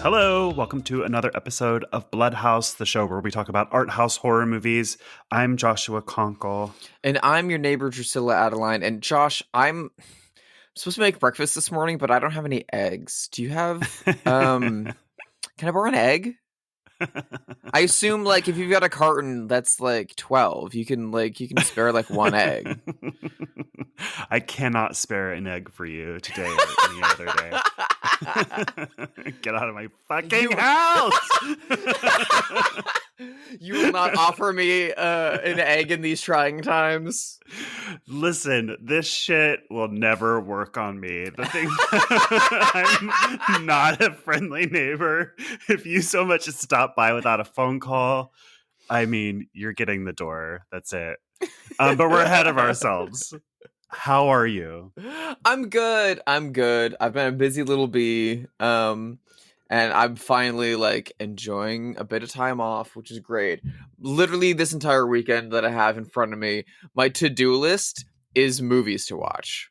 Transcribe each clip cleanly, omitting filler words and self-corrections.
Hello, welcome to another episode of Bloodhaus, the show where we talk about art house horror movies. I'm Joshua Conkel. And I'm your neighbor, Drusilla Adeline. And Josh, I'm supposed to make breakfast this morning, but I don't have any eggs. Do you have, can I borrow an egg? I assume, like, if you've got a carton that's, like, 12, you can spare, like, one egg. I cannot spare an egg for you today or any other day. Get out of my fucking house! You will not offer me an egg in these trying times. Listen, this shit will never work on me. The thing I'm not a friendly neighbor. If you so much as stop by without a phone call, I mean, you're getting the door. That's it. But we're ahead of ourselves. How are you? I'm good. I've been a busy little bee. And I'm finally, like, enjoying a bit of time off, which is great. Literally, this entire weekend that I have in front of me, my to-do list is movies to watch.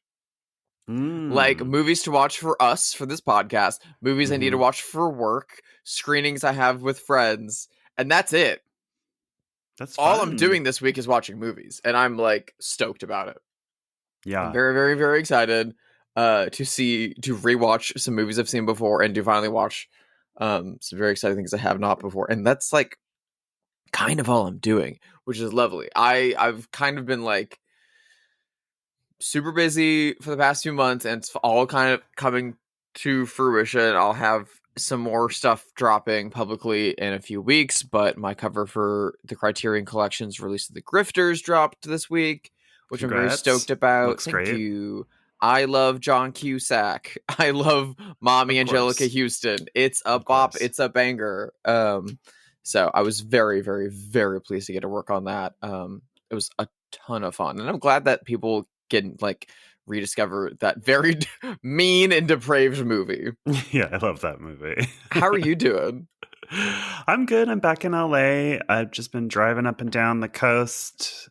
Like, movies to watch for us, for this podcast, movies I need to watch for work, screenings I have with friends, and that's it. That's all fun. I'm doing this week is watching movies, and I'm, like, stoked about it. Yeah. I'm very, very, very excited to rewatch some movies I've seen before and to finally watch some very exciting things I have not before. And that's, like, kind of all I'm doing, which is lovely. I've kind of been, like, super busy for the past few months, and it's all kind of coming to fruition. I'll have some more stuff dropping publicly in a few weeks, but my cover for the Criterion Collection's release of the Grifters dropped this week, which Congrats. I'm very stoked about. Looks Thank great. you. I love John Cusack. I love Mommy Angelica Houston. It's a bop. It's a banger. So I was very, very, very pleased to get to work on that. It was a ton of fun, and I'm glad that people can, like, rediscover that very mean and depraved movie. Yeah, I love that movie. How are you doing? I'm good. I'm back in LA. I've just been driving up and down the coast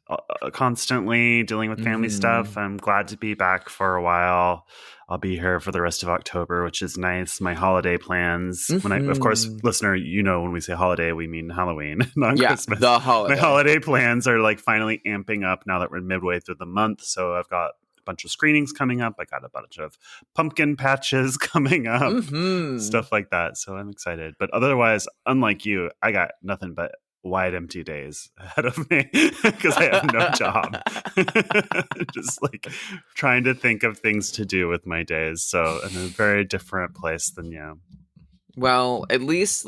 constantly, dealing with family stuff. I'm glad to be back for a while. I'll be here for the rest of October, which is nice. My holiday plans. When of course, listener, you know, when we say holiday, we mean Halloween, not Christmas. The holiday. My holiday plans are, like, finally amping up now that we're midway through the month. So I've got a bunch of screenings coming up. I got a bunch of pumpkin patches coming up, stuff like that. So I'm excited. But otherwise, unlike you, I got nothing but wide empty days ahead of me because I have no job. Just, like, trying to think of things to do with my days. So I'm in a very different place than you. Well, at least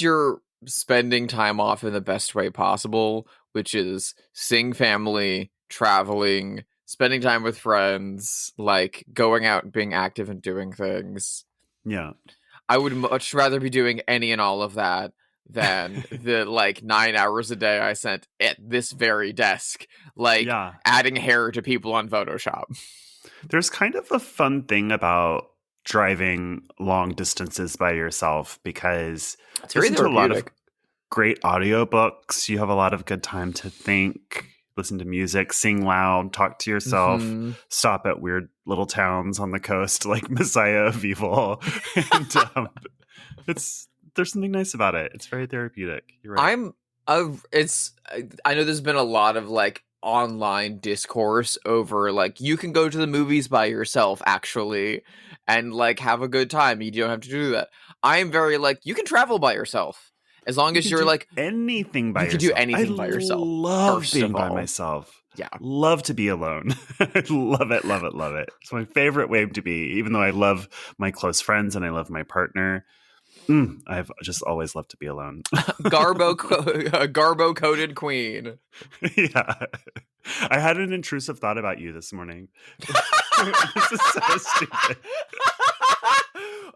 you're spending time off in the best way possible, which is seeing family, traveling, spending time with friends, like, going out and being active and doing things. Yeah. I would much rather be doing any and all of that than the, like, 9 hours a day I spent at this very desk, like, adding hair to people on Photoshop. There's kind of a fun thing about driving long distances by yourself because it's very therapeutic. A lot of great audiobooks. You have a lot of good time to think, listen to music, sing loud, talk to yourself, stop at weird little towns on the coast like Messiah of Evil. And there's something nice about it. It's very therapeutic. You're right. I know there's been a lot of, like, online discourse over, like, you can go to the movies by yourself actually and, like, have a good time. You don't have to do that. I am very, like, you can travel by yourself. As long as you're, like, anything by yourself. You can do anything by yourself. I love being by myself. Yeah. Love to be alone. I love it, love it, love it. It's my favorite way to be, even though I love my close friends and I love my partner. I've just always loved to be alone. Garbo-coated queen. Yeah. I had an intrusive thought about you this morning. This is so stupid.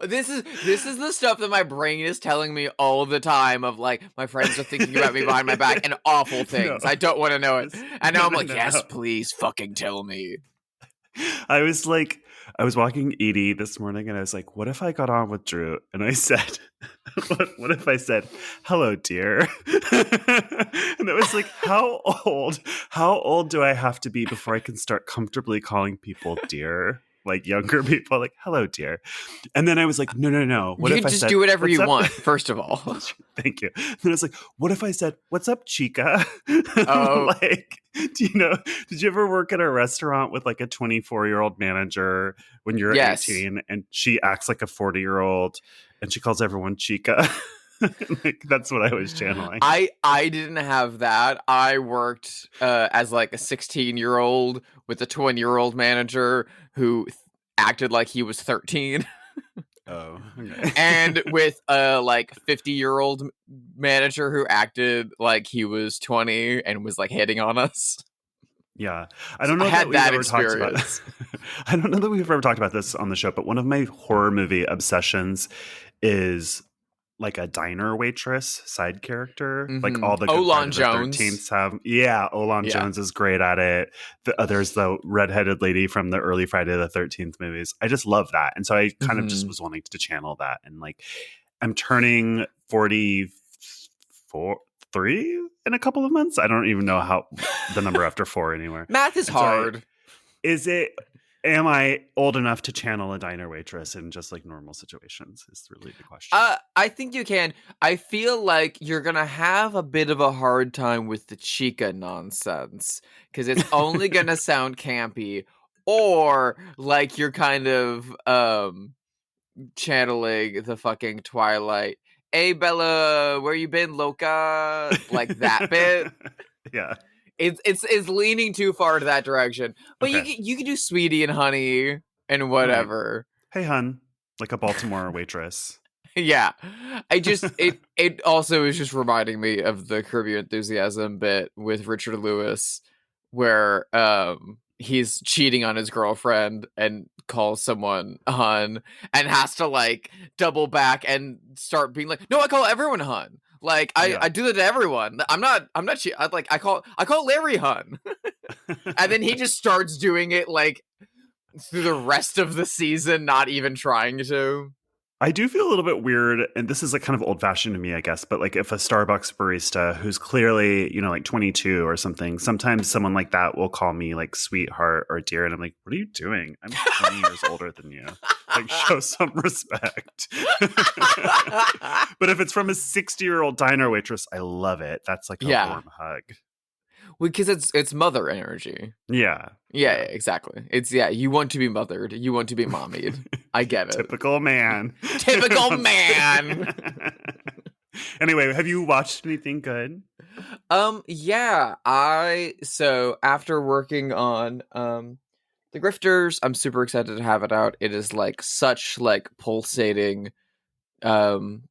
This is the stuff that my brain is telling me all the time of, like, my friends are thinking about me behind my back and awful things. I don't want to know it. And now I'm like, yes, please fucking tell me. I was walking Edie this morning and I was like, what if I got on with Drew? And I said, what if I said, hello, dear? And it was like, how old do I have to be before I can start comfortably calling people dear? like younger people, like, hello, dear. And then I was like, no. What you if can I just said, do whatever you up? want, first of all. Thank you. And I was like, what if I said, what's up, chica? Oh. Like, did you ever work at a restaurant with like a 24-year-old manager when you're Yes. 18 and she acts like a 40-year-old and she calls everyone chica? Like, that's what I was channeling. I didn't have that. I worked as like a 16-year-old with a 20-year-old manager who acted like he was 13. Oh, okay. And with a like 50-year-old manager who acted like he was 20 and was like hitting on us. Yeah. I don't know I had we've that ever talked about experience. I don't know that we've ever talked about this on the show, but one of my horror movie obsessions is like a diner waitress side character. Like all the good Olan Friday the Jones. 13th have. Yeah, Olan Jones is great at it. There's the redheaded lady from the early Friday the 13th movies. I just love that. And so I kind of just was wanting to channel that. And like, I'm turning 43 in a couple of months. I don't even know how the number after 4 anymore. Math is hard. Am I old enough to channel a diner waitress in just like normal situations is really the question. I think you can. I feel like you're going to have a bit of a hard time with the chica nonsense because it's only going to sound campy or like you're kind of channeling the fucking Twilight. Hey, Bella, where you been, loca? Like that bit. Yeah. It's leaning too far to that direction. But Okay. you can do Sweetie and Honey and whatever. Right. Hey, hun. Like a Baltimore waitress. Yeah. It also is just reminding me of the Curb Your Enthusiasm bit with Richard Lewis where he's cheating on his girlfriend and calls someone hun and has to like double back and start being like, no, I call everyone hun. Like I do that to everyone. I'm not I call Larry hun. And then he just starts doing it like through the rest of the season, not even trying to. I do feel a little bit weird, and this is like kind of old fashioned to me, I guess, but like if a Starbucks barista who's clearly, like 22 or something, sometimes someone like that will call me like sweetheart or dear. And I'm like, what are you doing? I'm 20 years older than you. Like, show some respect. But if it's from a 60-year-old diner waitress, I love it. That's like a warm hug. Well, because it's mother energy. Yeah. Yeah, exactly. It's you want to be mothered. You want to be mommied. I get it. Typical man. Typical man. Anyway, have you watched anything good? Yeah. So after working on The Grifters, I'm super excited to have it out. It is like such like pulsating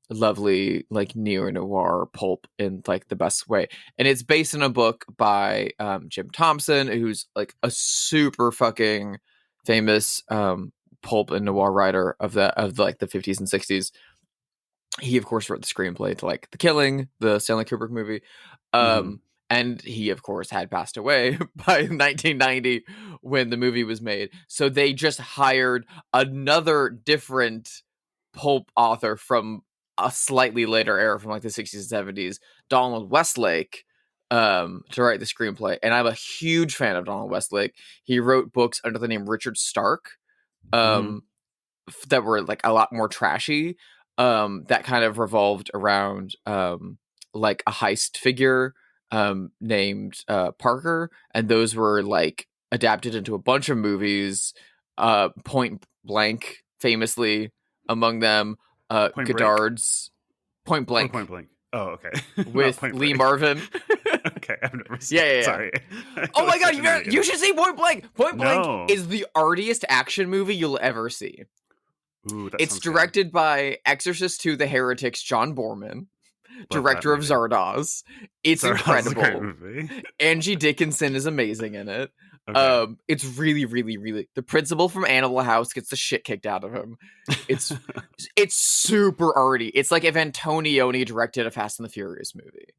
lovely like neo-noir pulp in like the best way, and it's based on a book by Jim Thompson, who's like a super fucking famous pulp and noir writer of the 50s and 60s. He of course wrote the screenplay to like The Killing, the Stanley Kubrick movie, and he of course had passed away by 1990 when the movie was made, so they just hired another different pulp author from a slightly later era from like the 60s and 70s, Donald Westlake, to write the screenplay. And I'm a huge fan of Donald Westlake. He wrote books under the name Richard Stark that were like a lot more trashy, that kind of revolved around like a heist figure named Parker, and those were like adapted into a bunch of movies, Point Blank famously among them, Godard's Point Blank. Point Blank. Oh, okay. With Lee Marvin. Okay, I've never seen it. Sorry. Oh my god, you should see Point Blank. Point Blank is the artiest action movie you'll ever see. Ooh, it's directed by Exorcist II: The Heretics, John Borman, director of Zardoz. It's incredible. Angie Dickinson is amazing in it. Okay. It's really, really, really. The principal from Animal House gets the shit kicked out of him. It's super arty. It's like if Antonioni directed a Fast and the Furious movie.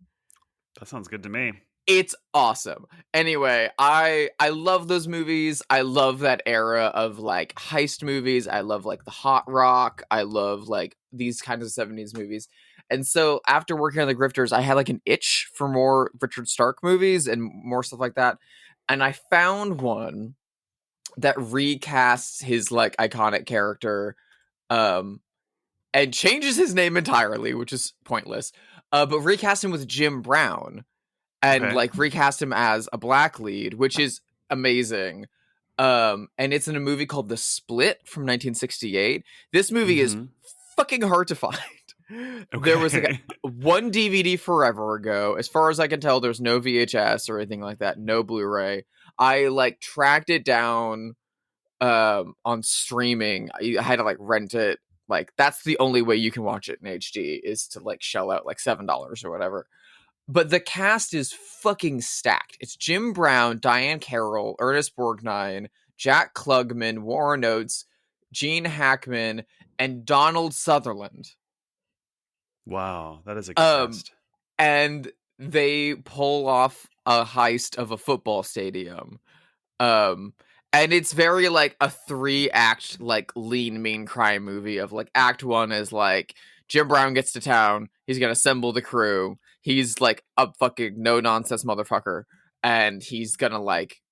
That sounds good to me. It's awesome. Anyway, I love those movies. I love that era of like heist movies. I love like the hot rock. I love like these kinds of 70s movies. And so after working on The Grifters, I had like an itch for more Richard Stark movies and more stuff like that. And I found one that recasts his like iconic character, and changes his name entirely, which is pointless. But recast him with Jim Brown and like recast him as a black lead, which is amazing. And it's in a movie called The Split from 1968. This movie is fucking hard to find. There was like one DVD forever ago. As far as I can tell, there's no VHS or anything like that. No Blu-ray. I like tracked it down on streaming. I had to like rent it. Like that's the only way you can watch it in HD is to like shell out like $7 or whatever. But the cast is fucking stacked. It's Jim Brown, Diane Carroll, Ernest Borgnine, Jack Klugman, Warren Oates, Gene Hackman, and Donald Sutherland. Wow, that is a good cast. And they pull off a heist of a football stadium. And it's very like a 3-act like lean mean crime movie of like act 1 is like Jim Brown gets to town, he's gonna assemble the crew, he's like a fucking no nonsense motherfucker, and he's gonna like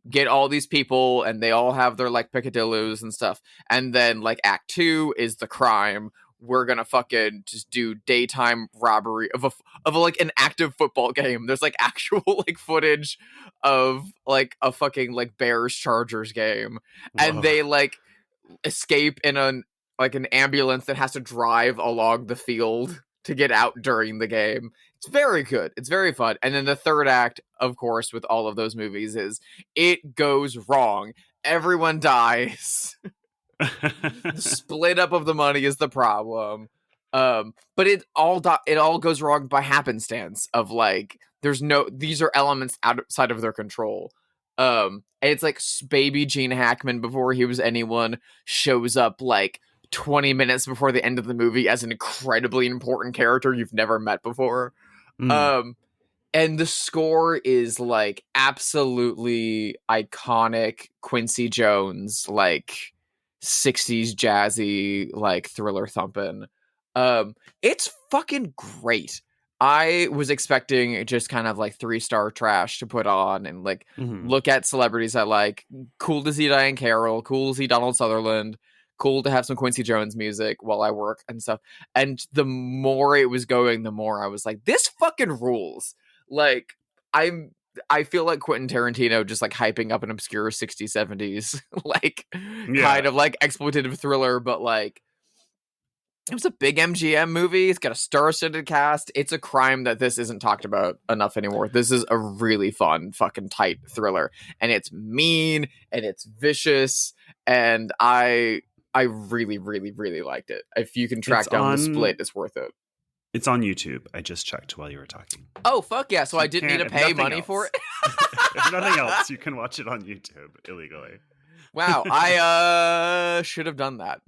get all these people and they all have their like picadillos and stuff. And then like act 2 is the crime. We're gonna fucking just do daytime robbery of a like an active football game. There's like actual like footage of like a fucking like Bears Chargers game. Whoa. And they like escape in an ambulance that has to drive along the field to get out during the game. It's very good. It's very fun. And then the third act, of course, with all of those movies is it goes wrong. Everyone dies. The split up of the money is the problem. But it all goes wrong by happenstance of like these are elements outside of their control. And it's like baby Gene Hackman before he was anyone shows up like 20 minutes before the end of the movie as an incredibly important character you've never met before. And the score is like absolutely iconic Quincy Jones, like 60s jazzy, like thriller thumping. It's fucking great. I was expecting just kind of like 3-star trash to put on and like look at celebrities I like. Cool to see Diane Carroll, cool to see Donald Sutherland, cool to have some Quincy Jones music while I work and stuff. And the more it was going, the more I was like, this fucking rules. Like, I feel like Quentin Tarantino just like hyping up an obscure 60s, 70s, like kind of like exploitative thriller, but like it was a big MGM movie. It's got a star-studded cast. It's a crime that this isn't talked about enough anymore. This is a really fun, fucking tight thriller, and it's mean and it's vicious, and I really, really, really liked it. If you can track down The Split, it's worth it. It's on YouTube. I just checked while you were talking. Oh, fuck yeah. So I didn't need to pay money for it? If nothing else, you can watch it on YouTube illegally. Wow. I should have done that.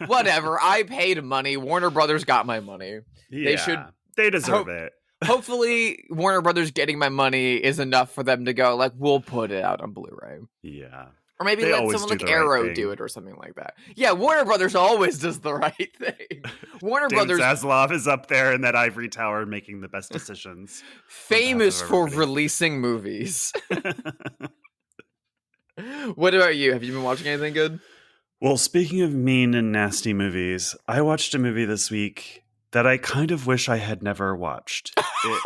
Whatever. I paid money. Warner Brothers got my money. Yeah, they deserve it. Hopefully, Warner Brothers getting my money is enough for them to go, like, we'll put it out on Blu-ray. Yeah. Or maybe let someone like Arrow do it or something like that. Yeah, Warner Brothers always does the right thing. Warner Brothers... Zaslav is up there in that ivory tower making the best decisions. Famous for releasing movies. What about you? Have you been watching anything good? Well, speaking of mean and nasty movies, I watched a movie this week that I kind of wish I had never watched. It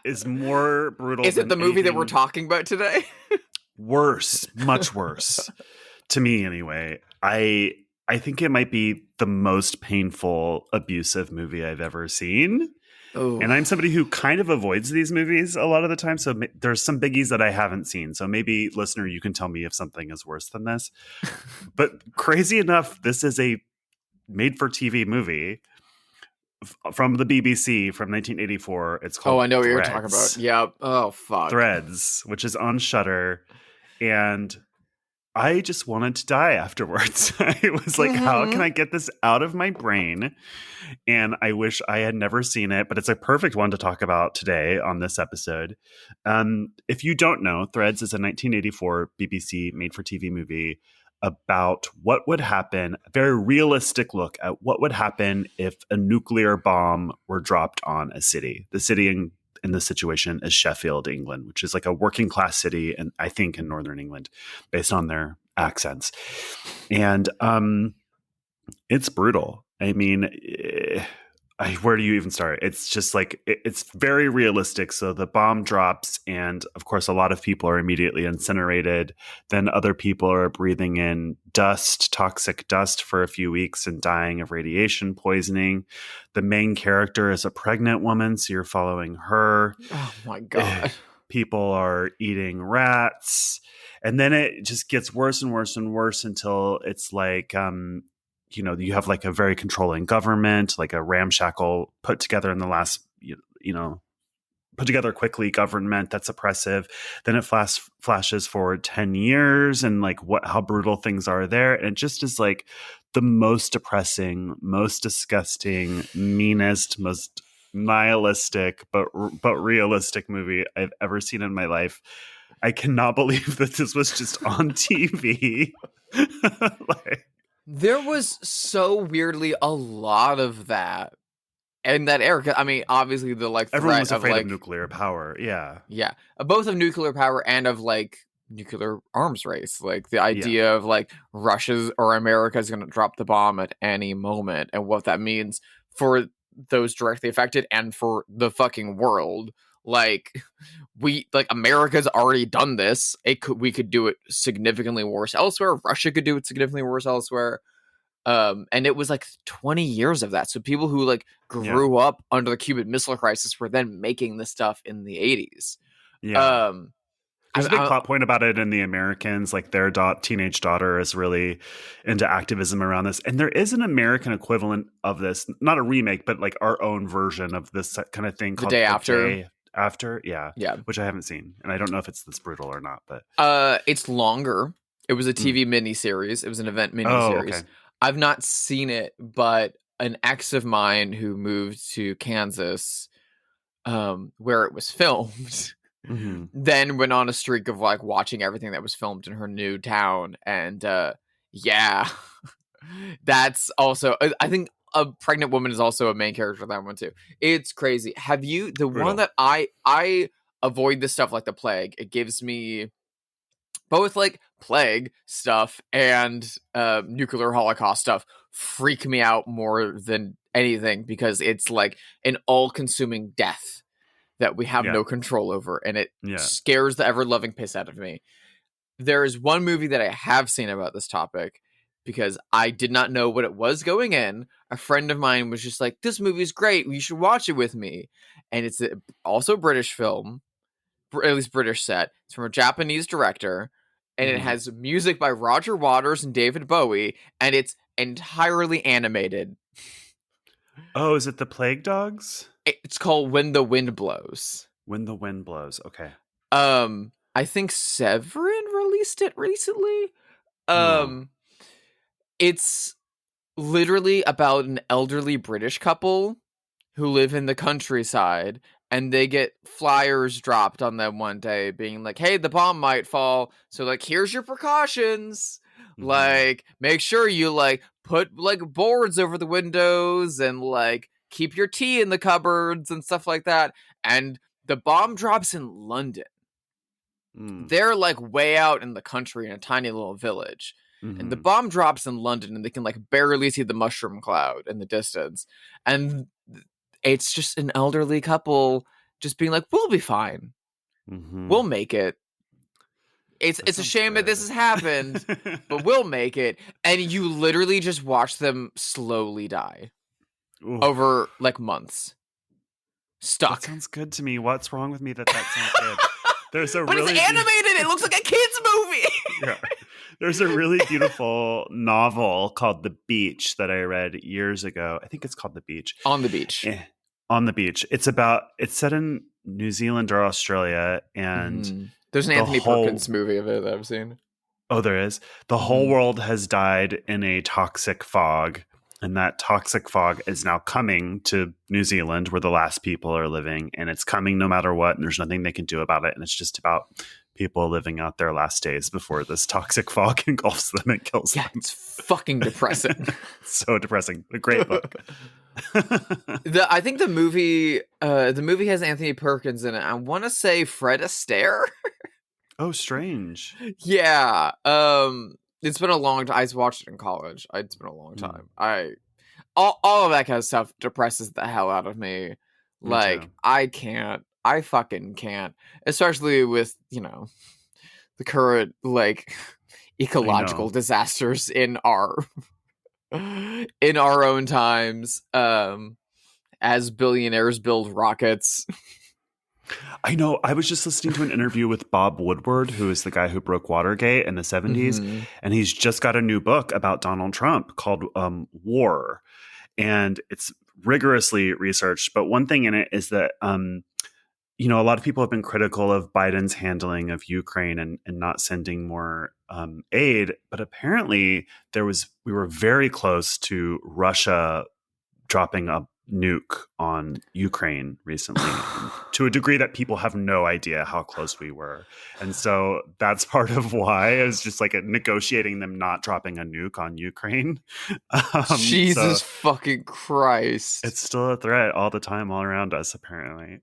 is more brutal. Is it the movie that we're talking about today? Worse, much worse. To me, anyway. I think it might be the most painful, abusive movie I've ever seen. Ooh. And I'm somebody who kind of avoids these movies a lot of the time. So there's some biggies that I haven't seen. So maybe, listener, you can tell me if something is worse than this. But crazy enough, this is a made-for-TV movie from the BBC from 1984. It's called I know Threads. What you're talking about. Yep. Oh, fuck. Threads, which is on Shudder. And I just wanted to die afterwards. I was like, how can I get this out of my brain? And I wish I had never seen it, but it's a perfect one to talk about today on this episode. If you don't know, Threads is a 1984 BBC made-for-TV movie about what would happen, a very realistic look at what would happen if a nuclear bomb were dropped on a city. The city in this situation is Sheffield, England, which is like a working class city, and I think in northern England, based on their accents. And it's brutal. I mean, where do you even start? It's just like it's very realistic. So the bomb drops, and of course, a lot of people are immediately incinerated. Then other people are breathing in dust, toxic dust, for a few weeks and dying of radiation poisoning. The main character is a pregnant woman, so you're following her. Oh my God. People are eating rats, and then it just gets worse and worse and worse until it's like you have like a very controlling government, like a ramshackle put together in the last, put together quickly government that's oppressive. Then it flashes forward 10 years and like how brutal things are there. And it just is like the most depressing, most disgusting, meanest, most nihilistic, but realistic movie I've ever seen in my life. I cannot believe that this was just on TV. There was so weirdly a lot of that in that era. I mean, obviously the like everyone was afraid of nuclear power. Yeah, both of nuclear power and of like nuclear arms race. Like the idea of like Russia's or America's going to drop the bomb at any moment, and what that means for those directly affected and for the fucking world. Like America's already done this. We could do it significantly worse elsewhere. Russia could do it significantly worse elsewhere. And it was like 20 years of that. So people who like grew up under the Cuban Missile Crisis were then making this stuff in the 80s. Yeah. There's a big plot point about it in The Americans. Like their teenage daughter is really into activism around this. And there is an American equivalent of this, not a remake, but like our own version of this kind of thing called The Day After. After, yeah, which I haven't seen, and I don't know if it's this brutal or not. But it's longer. It was a TV miniseries. It was an event miniseries. Okay. I've not seen it, but an ex of mine who moved to Kansas, where it was filmed, then went on a streak of like watching everything that was filmed in her new town, and that's also I think. A pregnant woman is also a main character in that one too. It's crazy. Have you one that I avoid this stuff like the plague? It gives me both like plague stuff and nuclear holocaust stuff freak me out more than anything because it's like an all-consuming death that we have no control over, and it scares the ever-loving piss out of me. There is one movie that I have seen about this topic because I did not know what it was going in. A friend of mine was just like, this movie is great. You should watch it with me. And it's also a British film, at least British set. It's from a Japanese director. And it has music by Roger Waters and David Bowie. And it's entirely animated. Oh, is it The Plague Dogs? It's called When the Wind Blows. When the Wind Blows. Okay. I think Severin released it recently. It's literally about an elderly British couple who live in the countryside, and they get flyers dropped on them one day being like, hey, the bomb might fall. So like, here's your precautions. Like, make sure you like put like boards over the windows and like keep your tea in the cupboards and stuff like that. And the bomb drops in London. They're like way out in the country in a tiny little village. And the bomb drops in London, and they can like barely see the mushroom cloud in the distance. And it's just an elderly couple just being like, we'll be fine. We'll make it. It's a shame that this has happened, but we'll make it. And you literally just watch them slowly die over like months. Stuck. That sounds good to me. What's wrong with me that sounds good? There's a but really it's animated. It looks like a kid's movie. There's a really beautiful novel called The Beach that I read years ago. I think it's called The Beach. On the Beach. On the Beach. It's set in New Zealand or Australia, and there's an Anthony Perkins movie of it that I've seen. Oh, there is. The whole world has died in a toxic fog, and that toxic fog is now coming to New Zealand, where the last people are living, and it's coming no matter what, and there's nothing they can do about it, and it's just about people living out their last days before this toxic fog engulfs them and kills them. It's fucking depressing. So depressing. A great book. I think the movie has Anthony Perkins in it. I want to say Fred Astaire. Oh, strange. Yeah. It's been a long time. I watched it in college. It's been a long time. All of that kind of stuff depresses the hell out of me. Like, too. I can't. I fucking can't. Especially with, the current, like, ecological disasters in our own times, as billionaires build rockets. I know. I was just listening to an interview with Bob Woodward, who is the guy who broke Watergate in the 70s. Mm-hmm. And he's just got a new book about Donald Trump called War. And it's rigorously researched. But one thing in it is that, a lot of people have been critical of Biden's handling of Ukraine and not sending more aid. But apparently we were very close to Russia dropping a nuke on Ukraine recently to a degree that people have no idea how close we were. And so that's part of why I was just like negotiating them not dropping a nuke on Ukraine. Jesus fucking Christ. It's still a threat all the time, all around us, apparently.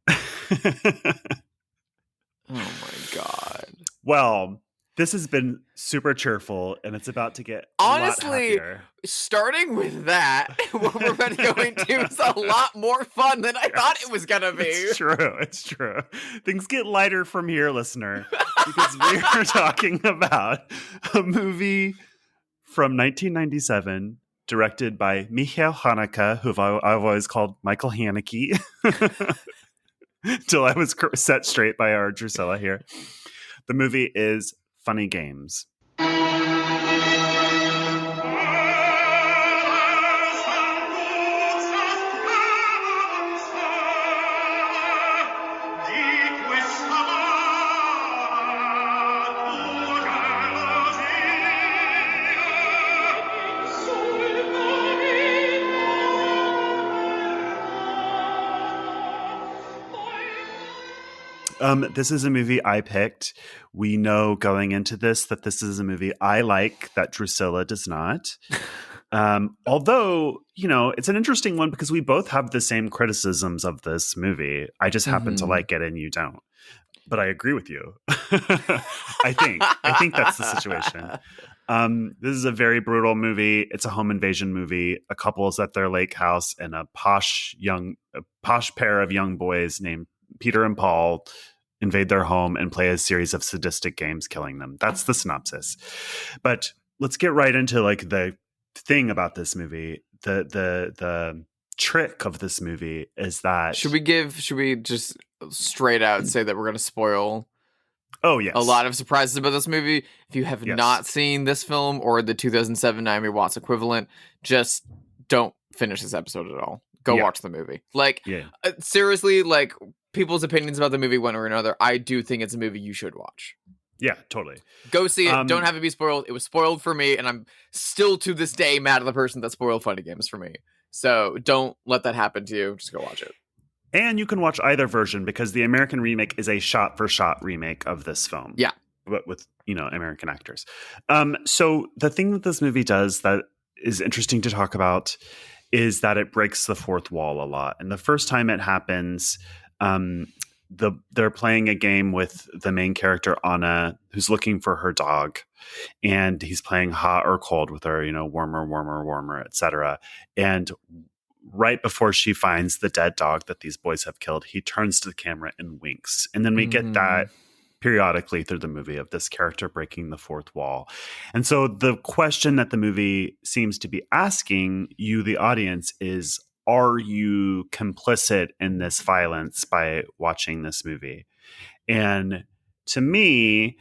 Oh my God. Well, this has been super cheerful, and it's about to get honestly, a lot happier. Starting with that, what we're about to go into is a lot more fun than I thought it was gonna be. It's true. Things get lighter from here, listener, because we are talking about a movie from 1997, directed by Michael Haneke, who I've always called Michael Haneke, till I was set straight by our Drusilla here. The movie is Funny Games. This is a movie I picked. We know going into this that this is a movie I like that Drusilla does not. Although, it's an interesting one because we both have the same criticisms of this movie. I just happen to like it and you don't. But I agree with you. I think that's the situation. This is a very brutal movie. It's a home invasion movie. A couple is at their lake house and a posh pair of young boys named Peter and Paul invade their home and play a series of sadistic games, killing them. That's the synopsis. But let's get right into like the thing about this movie. The trick of this movie is that should we just straight out say that we're going to spoil yes, a lot of surprises about this movie? If you have not seen this film or the 2007 Naomi Watts equivalent, just don't finish this episode at all. Go watch the movie. Seriously, like, people's opinions about the movie one or another, I do think it's a movie you should watch. Yeah, totally. Go see it. Don't have it be spoiled. It was spoiled for me, and I'm still to this day mad at the person that spoiled Funny Games for me. So don't let that happen to you. Just go watch it. And you can watch either version because the American remake is a shot-for-shot remake of this film. Yeah. But with, American actors. So the thing that this movie does that is interesting to talk about is that it breaks the fourth wall a lot. And the first time it happens, they're playing a game with the main character, Anna, who's looking for her dog. And he's playing hot or cold with her, warmer, etc. And right before she finds the dead dog that these boys have killed, he turns to the camera and winks. And then we get that periodically through the movie of this character breaking the fourth wall. And so the question that the movie seems to be asking you, the audience, is, are you complicit in this violence by watching this movie? And to me,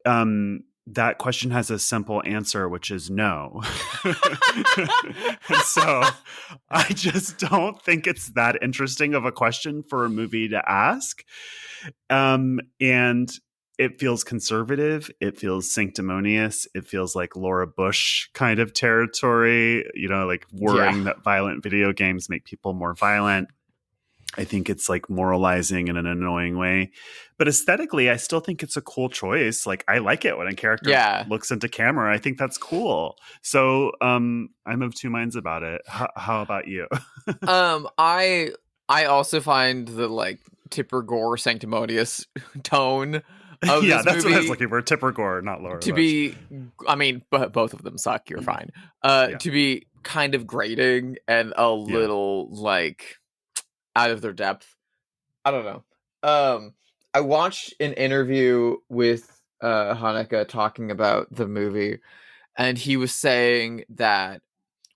that question has a simple answer, which is no. And so I just don't think it's that interesting of a question for a movie to ask. And it feels conservative. It feels sanctimonious. It feels like Laura Bush kind of territory, like worrying that violent video games make people more violent. I think it's like moralizing in an annoying way. But aesthetically, I still think it's a cool choice. Like, I like it when a character looks into camera. I think that's cool. So I'm of two minds about it. How about you? I also find the like Tipper Gore sanctimonious tone of yeah, this that's movie what I was looking for. Tipper Gore, not Laura to Bush. be, I mean, but both of them suck. You're fine. To be kind of grating and a little like out of their depth. I don't know. I watched an interview with Haneke talking about the movie, and he was saying that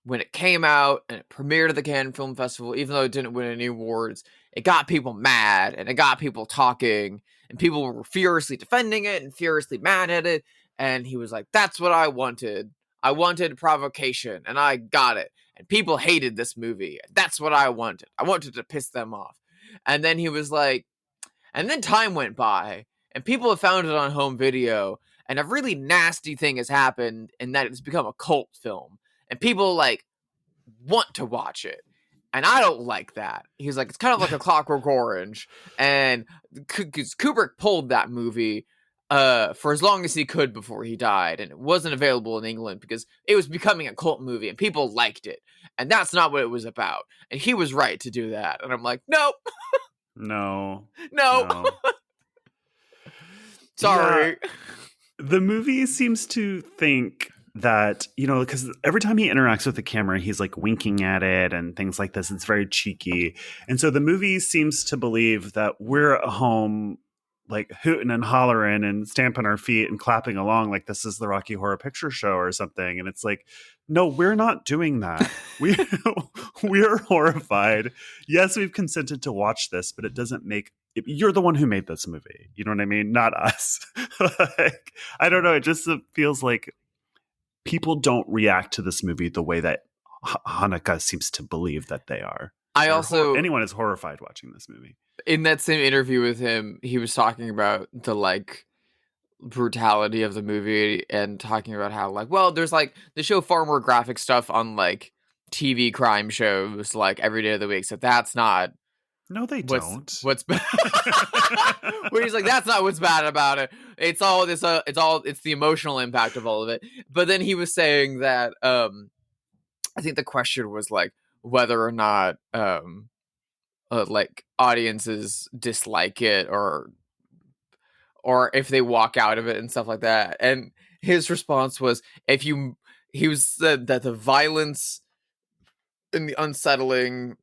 when it came out and it premiered at the Cannes Film Festival, even though it didn't win any awards, it got people mad and it got people talking, and people were furiously defending it and furiously mad at it. And he was like, that's what I wanted. I wanted provocation, and I got it. And people hated this movie. That's what I wanted. I wanted to piss them off. And then he was like, and then time went by, and people have found it on home video, and a really nasty thing has happened in that it's become a cult film. And people like want to watch it, and I don't like that. He's like, it's kind of like a Clockwork Orange, and Kubrick pulled that movie for as long as he could before he died, and it wasn't available in England because it was becoming a cult movie, and people liked it, and that's not what it was about. And he was right to do that, and I'm like, nope, no. Sorry. Yeah. The movie seems to think that, because every time he interacts with the camera, he's like winking at it and things like this. It's very cheeky. And so the movie seems to believe that we're at home like hooting and hollering and stamping our feet and clapping along like this is the Rocky Horror Picture Show or something. And it's like, no, we're not doing that. We're horrified. Yes, we've consented to watch this, but it doesn't make you're the one who made this movie. You know what I mean? Not us. Like, I don't know. It just feels like people don't react to this movie the way that Haneke seems to believe that they are. Anyone is horrified watching this movie. In that same interview with him, he was talking about the like brutality of the movie and talking about how like, well, there's like they show far more graphic stuff on like TV crime shows like every day of the week. So that's not. No, they don't. What's bad? Where he's like, that's not what's bad about it. It's all this. It's the emotional impact of all of it. But then he was saying that I think the question was like whether or not like audiences dislike it or if they walk out of it and stuff like that. And his response was, he said that the violence and the unsettling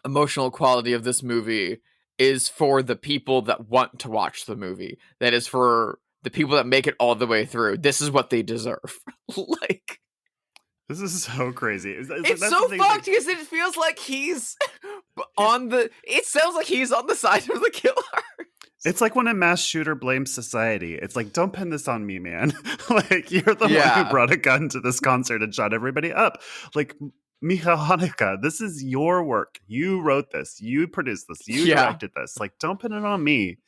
emotional quality of this movie is for the people that want to watch the movie. That is for the people that make it all the way through. This is what they deserve. Like, this is so crazy. It's so fucked because it feels like he's it sounds like he's on the side of the killer. It's like when a mass shooter blames society. It's like, don't pin this on me, man. Like, you're the one who brought a gun to this concert and shot everybody up. Like, Michał Haneke, this is your work. You wrote this. You produced this. You directed this. Like, don't pin it on me.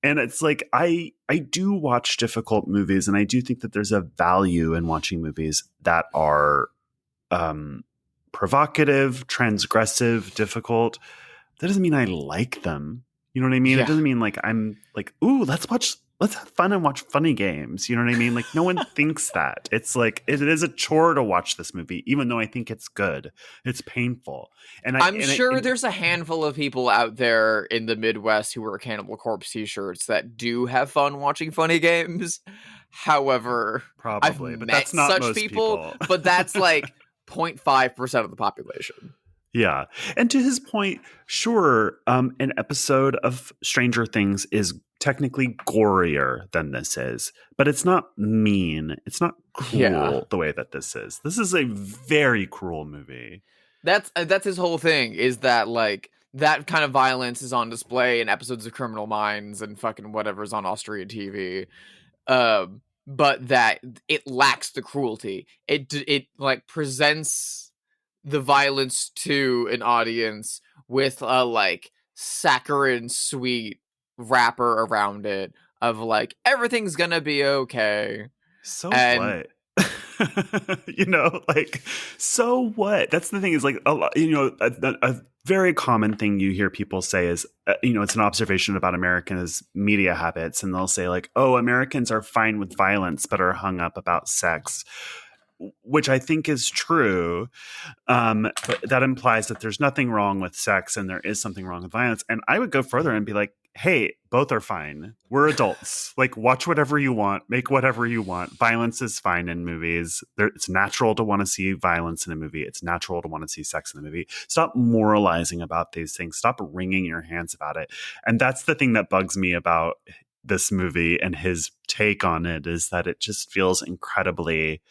And it's like, I do watch difficult movies, and I do think that there's a value in watching movies that are provocative, transgressive, difficult. That doesn't mean I like them. You know what I mean? Yeah. It doesn't mean like I'm like, ooh, let's have fun and watch funny games. You know what I mean? Like, no one thinks that. It's like, it is a chore to watch this movie, even though I think it's good. It's painful. And I'm sure there's a handful of people out there in the Midwest who wear Cannibal Corpse t-shirts that do have fun watching funny games. However, probably, but that's not such most people. But that's like 0.5% of the population. Yeah. And to his point, sure, an episode of Stranger Things is technically gorier than this is, but it's not mean. It's not cruel the way that this is. This is a very cruel movie. That's his whole thing, is that like that kind of violence is on display in episodes of Criminal Minds and fucking whatever's on Austrian TV. But that it lacks the cruelty. It like presents the violence to an audience with a like saccharine sweet wrapper around it of like everything's gonna be okay. So what? You know, like, so what? That's the thing is like, a lot, you know, a very common thing you hear people say is, you know, it's an observation about Americans' media habits. And they'll say like, oh, Americans are fine with violence, but are hung up about sex, which I think is true. But that implies that there's nothing wrong with sex and there is something wrong with violence. And I would go further and be like, hey, both are fine. We're adults. Like, watch whatever you want, make whatever you want. Violence is fine in movies. It's natural to want to see violence in a movie. It's natural to want to see sex in a movie. Stop moralizing about these things. Stop wringing your hands about it. And that's the thing that bugs me about this movie and his take on it, is that it just feels incredibly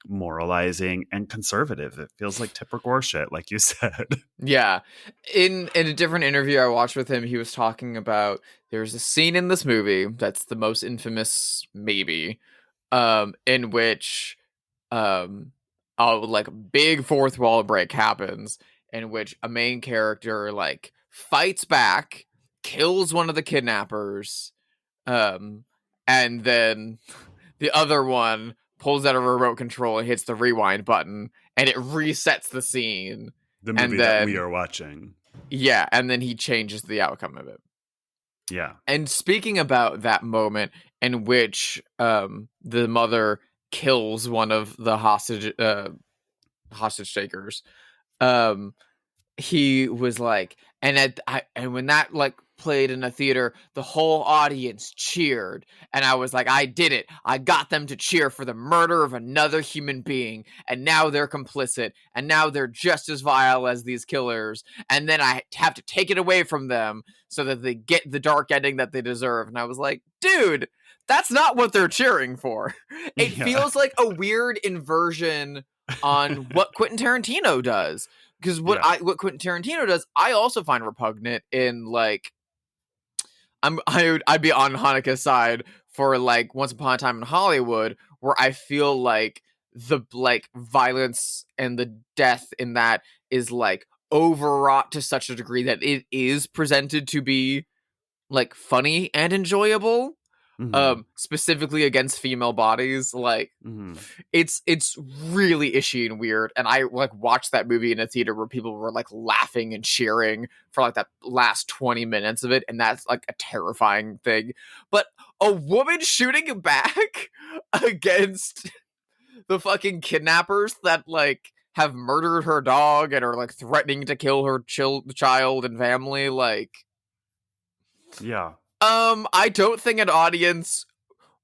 moralizing and conservative. It feels like Tipper Gore shit, like you said. Yeah. In a different interview I watched with him, he was talking about there's a scene in this movie that's the most infamous, maybe, in which a like big fourth wall break happens, in which a main character like fights back, kills one of the kidnappers, and then the other one pulls out a remote control and hits the rewind button, and it resets the scene. The movie that we are watching. Yeah, and then he changes the outcome of it. Yeah. And speaking about that moment in which the mother kills one of the hostage takers, he was like, and when that like played in a theater, the whole audience cheered, and I was like, I did it. I got them to cheer for the murder of another human being, and now they're complicit, and now they're just as vile as these killers, and then I have to take it away from them so that they get the dark ending that they deserve. And I was like, dude, that's not what they're cheering for. It feels like a weird inversion on what Quentin Tarantino does. Because what Quentin Tarantino does, I also find repugnant in like, I'd be on Hanukkah's side for like Once Upon a Time in Hollywood, where I feel like the like violence and the death in that is like overwrought to such a degree that it is presented to be like funny and enjoyable. Specifically against female bodies, like it's really ishy and weird. And I like watched that movie in a theater where people were like laughing and cheering for like that last 20 minutes of it, and that's like a terrifying thing. But a woman shooting back against the fucking kidnappers that like have murdered her dog and are like threatening to kill her child and family, like, yeah. I don't think an audience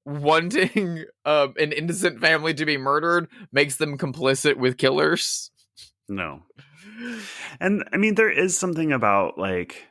wanting an innocent family to be murdered makes them complicit with killers. No. And I mean, there is something about like,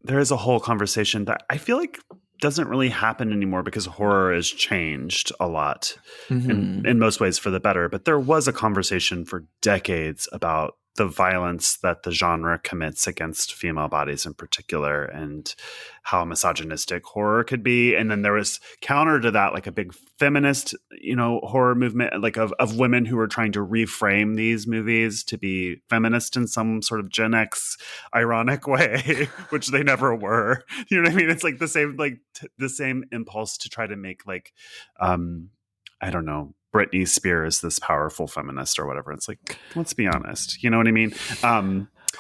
there is a whole conversation that I feel like doesn't really happen anymore because horror has changed a lot in most ways for the better. But there was a conversation for decades about the violence that the genre commits against female bodies in particular, and how misogynistic horror could be. And then there was counter to that, like a big feminist, you know, horror movement, like of women who were trying to reframe these movies to be feminist in some sort of Gen X ironic way, which they never were. You know what I mean? It's like the same, like the same impulse to try to make like, I don't know, Britney Spears this powerful feminist or whatever. It's like, let's be honest. You know what I mean?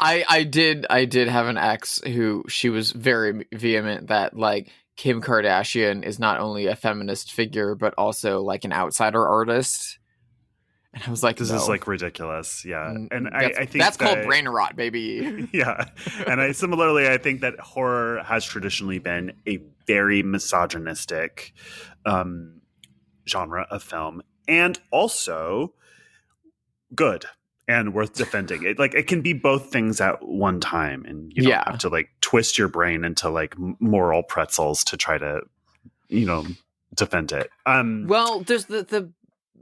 I did have an ex who she was very vehement that like Kim Kardashian is not only a feminist figure but also like an outsider artist. And I was like, this is like ridiculous. Yeah. And I think that's called brain rot, baby. Yeah. And I think that horror has traditionally been a very misogynistic genre of film, and also good and worth defending. It like, it can be both things at one time, and you don't have to like twist your brain into like moral pretzels to try to, you know, defend it. Well, there's the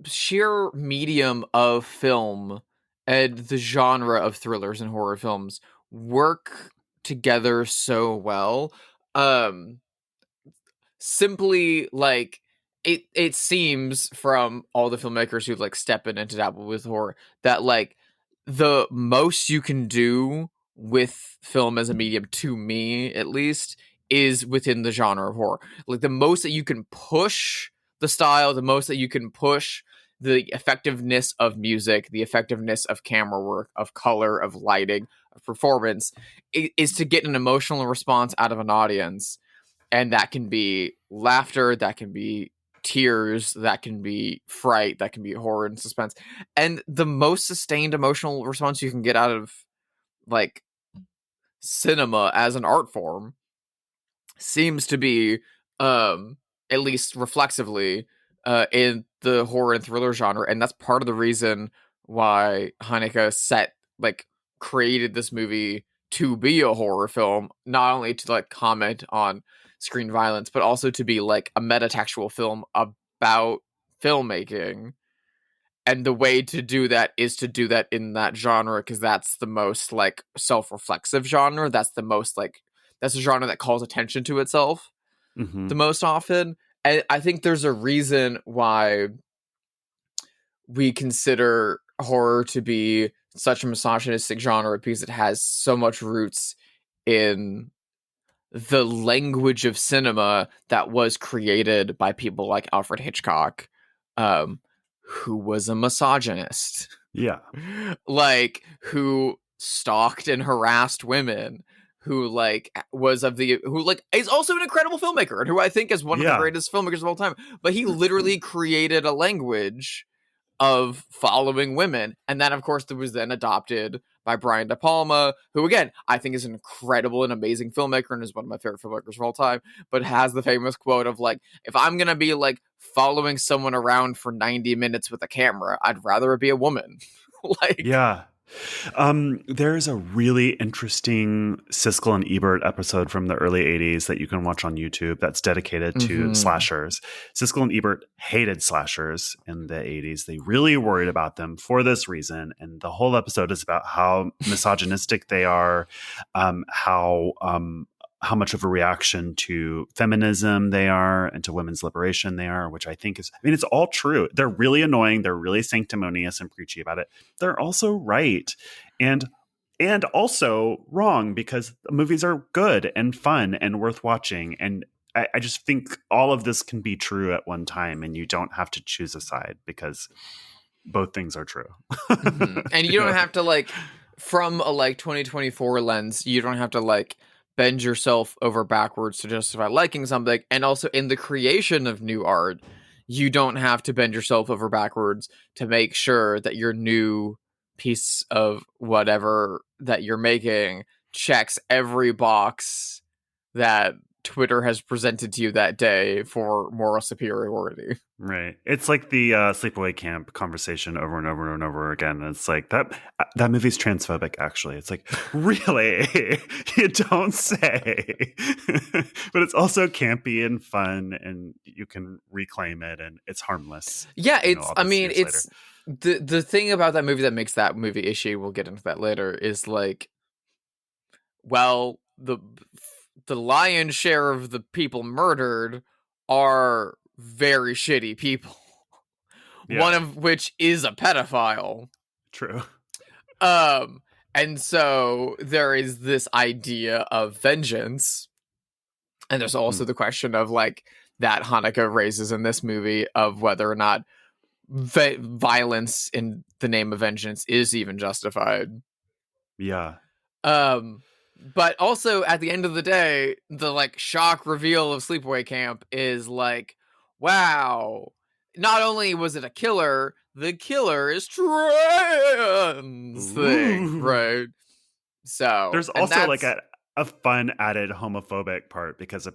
sheer medium of film and the genre of thrillers and horror films work together so well. Simply like it seems from all the filmmakers who've like stepped in and dabble with horror that like the most you can do with film as a medium, to me at least, is within the genre of horror. Like the most that you can push the style, the most that you can push the effectiveness of music, the effectiveness of camera work, of color, of lighting, of performance, is to get an emotional response out of an audience. And that can be laughter, that can be tears, that can be fright, that can be horror and suspense. And the most sustained emotional response you can get out of like cinema as an art form seems to be, at least reflexively, in the horror and thriller genre. And that's part of the reason why Haneke created this movie to be a horror film, not only to like comment on screen violence, but also to be like a metatextual film about filmmaking. And the way to do that is to do that in that genre, because that's the most like self-reflexive genre. That's a genre that calls attention to itself the most often. And I think there's a reason why we consider horror to be such a misogynistic genre, because it has so much roots in the language of cinema that was created by people like Alfred Hitchcock, who was a misogynist. Yeah. Like, who stalked and harassed women, who is also an incredible filmmaker, and who I think is one of the greatest filmmakers of all time. But he literally created a language of following women, and that, of course, was then adopted by Brian De Palma, who, again, I think is an incredible and amazing filmmaker and is one of my favorite filmmakers of all time, but has the famous quote of, like, if I'm gonna be, like, following someone around for 90 minutes with a camera, I'd rather it be a woman. Yeah. There's a really interesting Siskel and Ebert episode from the early 80s that you can watch on YouTube that's dedicated to slashers. Siskel and Ebert hated slashers in the 80s. They really worried about them for this reason. And the whole episode is about how misogynistic they are, how much of a reaction to feminism they are and to women's liberation they are, which I think is, it's all true. They're really annoying. They're really sanctimonious and preachy about it. They're also right. And also wrong, because movies are good and fun and worth watching. And I just think all of this can be true at one time, and you don't have to choose a side, because both things are true. And you don't have to, like, from a 2024 lens, you don't have to bend yourself over backwards to justify liking something. And also in the creation of new art, you don't have to bend yourself over backwards to make sure that your new piece of whatever that you're making checks every box that Twitter has presented to you that day for moral superiority. Right. It's like the Sleepaway Camp conversation over and over and over again. It's like that movie's transphobic, actually. It's like, really? You don't say. But it's also campy and fun, and you can reclaim it, and it's harmless. Yeah, it's the thing about that movie that makes that movie issue, we'll get into that later, is like, well, the lion's share of the people murdered are very shitty people. Yeah. One of which is a pedophile. True. And so there is this idea of vengeance. And there's also the question of that Haneke raises in this movie of whether or not violence in the name of vengeance is even justified. Yeah. But also, at the end of the day, the shock reveal of Sleepaway Camp is wow, not only was it a killer, the killer is trans thing, right? So there's also a fun added homophobic part, because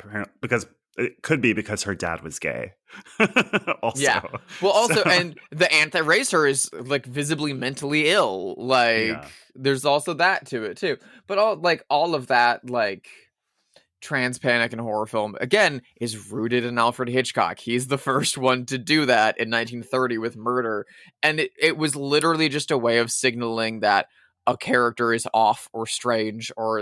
it could be because her dad was gay. Also. Yeah. Well, also, and the aunt that raised her is visibly mentally ill. There's also that to it too. But all of that, trans panic and horror film, again, is rooted in Alfred Hitchcock. He's the first one to do that in 1930 with Murder. And it was literally just a way of signaling that a character is off or strange or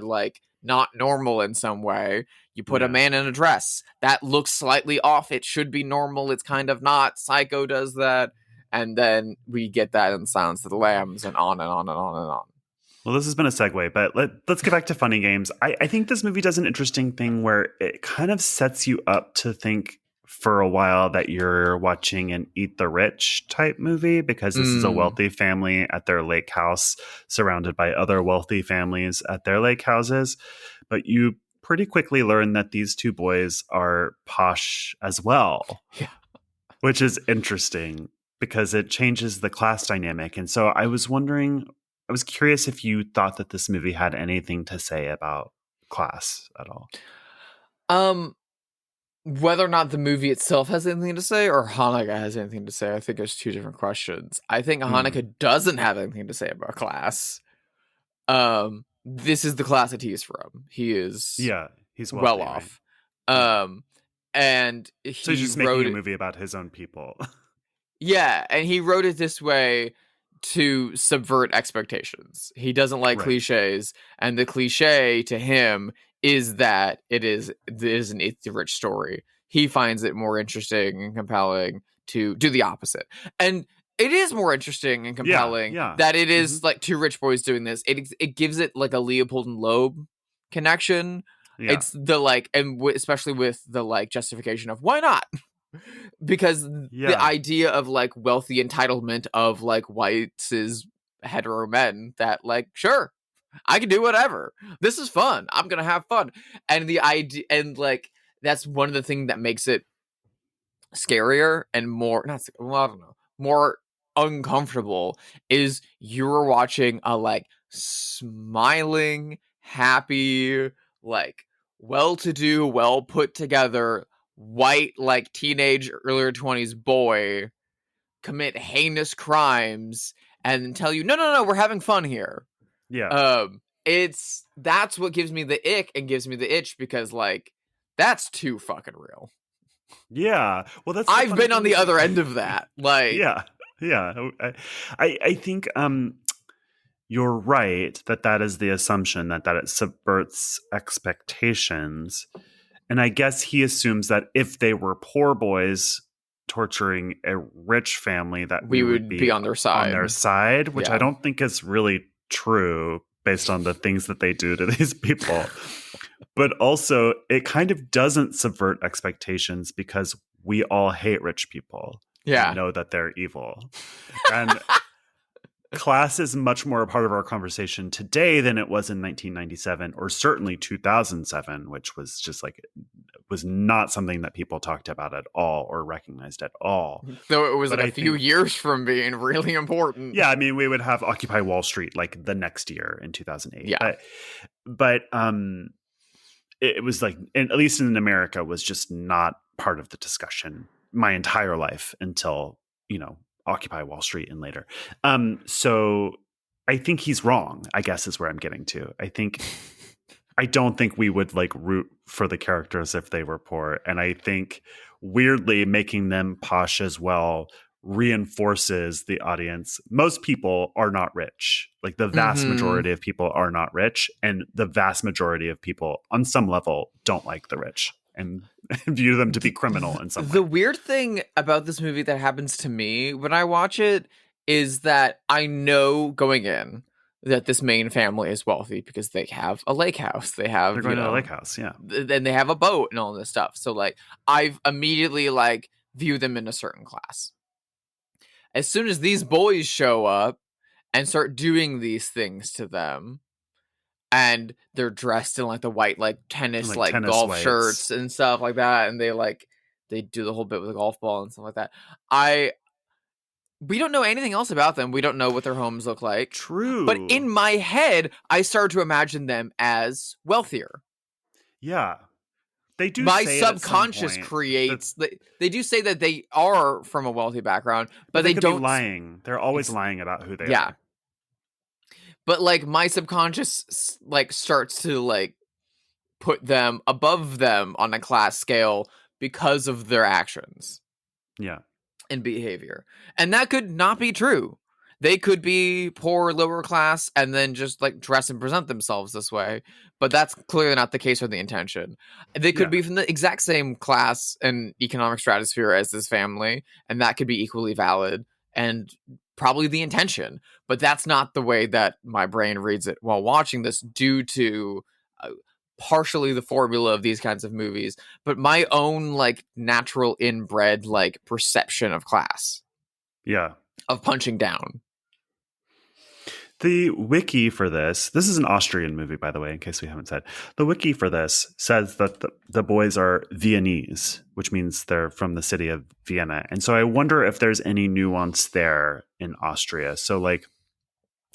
not normal in some way. You put a man in a dress that looks slightly off. It should be normal. It's kind of not. Psycho does that. And then we get that in Silence of the Lambs, and on and on and on and on. Well, this has been a segue, but let's get back to funny games. I think this movie does an interesting thing where it kind of sets you up to think for a while that you're watching an Eat the Rich type movie, because this is a wealthy family at their lake house surrounded by other wealthy families at their lake houses. But you pretty quickly learn that these two boys are posh as well, which is interesting because it changes the class dynamic. And so I was curious if you thought that this movie had anything to say about class at all. Whether or not the movie itself has anything to say or Hanukkah has anything to say, I think there's two different questions. I think Hanukkah doesn't have anything to say about class. This is the class that he's from. He is he's well wealthy, off. Right? And so he's just making a movie about his own people. Yeah, and he wrote it this way to subvert expectations. He doesn't like cliches, and the cliche to him is that it is an It's the Rich story. He finds it more interesting and compelling to do the opposite. And it is more interesting and compelling that it is like two rich boys doing this. It gives it like a Leopold and Loeb connection. Yeah. It's the like, and especially with the like justification of why not? Because the idea of like wealthy entitlement of like whites is hetero men that like, sure, I can do whatever. This is fun. I'm going to have fun. And the idea, and like, that's one of the things that makes it scarier and more, I don't know, more uncomfortable is you're watching a like smiling, happy, like well-to-do, well put together, white, like teenage, earlier 20s boy commit heinous crimes and tell you, no, we're having fun here. Yeah. That's what gives me the ick and gives me the itch, because like that's too fucking real. Yeah. Well, I've been on the other end of that. Like, yeah. I think you're right that is the assumption that it subverts expectations. And I guess he assumes that if they were poor boys torturing a rich family, that we would be on their side. Which I don't think is really true based on the things that they do to these people. But also, it kind of doesn't subvert expectations because we all hate rich people. Yeah. And know that they're evil. And class is much more a part of our conversation today than it was in 1997 or certainly 2007, which was just like, was not something that people talked about at all or recognized at all. Though it was like a few years from being really important. Yeah, I mean, we would have Occupy Wall Street like the next year in 2008. Yeah. But it was like, at least in America, was just not part of the discussion my entire life until, Occupy Wall Street and later. So I think he's wrong, I guess is where I'm getting to. I don't think we would like root for the characters if they were poor. And I think weirdly making them posh as well reinforces the audience. Most people are not rich. Like the vast majority of people are not rich. And the vast majority of people on some level don't like the rich and view them to be criminal in some way. The weird thing about this movie that happens to me when I watch it is that I know going in that this main family is wealthy because they have a lake house. They're going to a lake house, yeah. And they have a boat and all this stuff. So like I've immediately like view them in a certain class. As soon as these boys show up and start doing these things to them, and they're dressed in like the white like tennis golf whites. Shirts and stuff like that, and they do the whole bit with a golf ball and stuff like that. We don't know anything else about them. We don't know what their homes look like. True. But in my head, I started to imagine them as wealthier. Yeah. They do. My subconscious creates. They do say that they are from a wealthy background, but they don't. Be lying. They're always lying about who they are. But like my subconscious like starts to like put them above them on a class scale because of their actions. Yeah. And behavior. And that could not be true. They could be poor, lower class, and then just like dress and present themselves this way. But that's clearly not the case or the intention. They could be from the exact same class and economic stratosphere as this family, and that could be equally valid and probably the intention. But that's not the way that my brain reads it while watching this, due to partially the formula of these kinds of movies, but my own like natural inbred like perception of class, Yeah. of punching down. The wiki for this is an Austrian movie, by the way, in case we haven't said. The wiki for this says that the boys are Viennese, which means they're from the city of Vienna. And so I wonder if there's any nuance there in Austria. So like,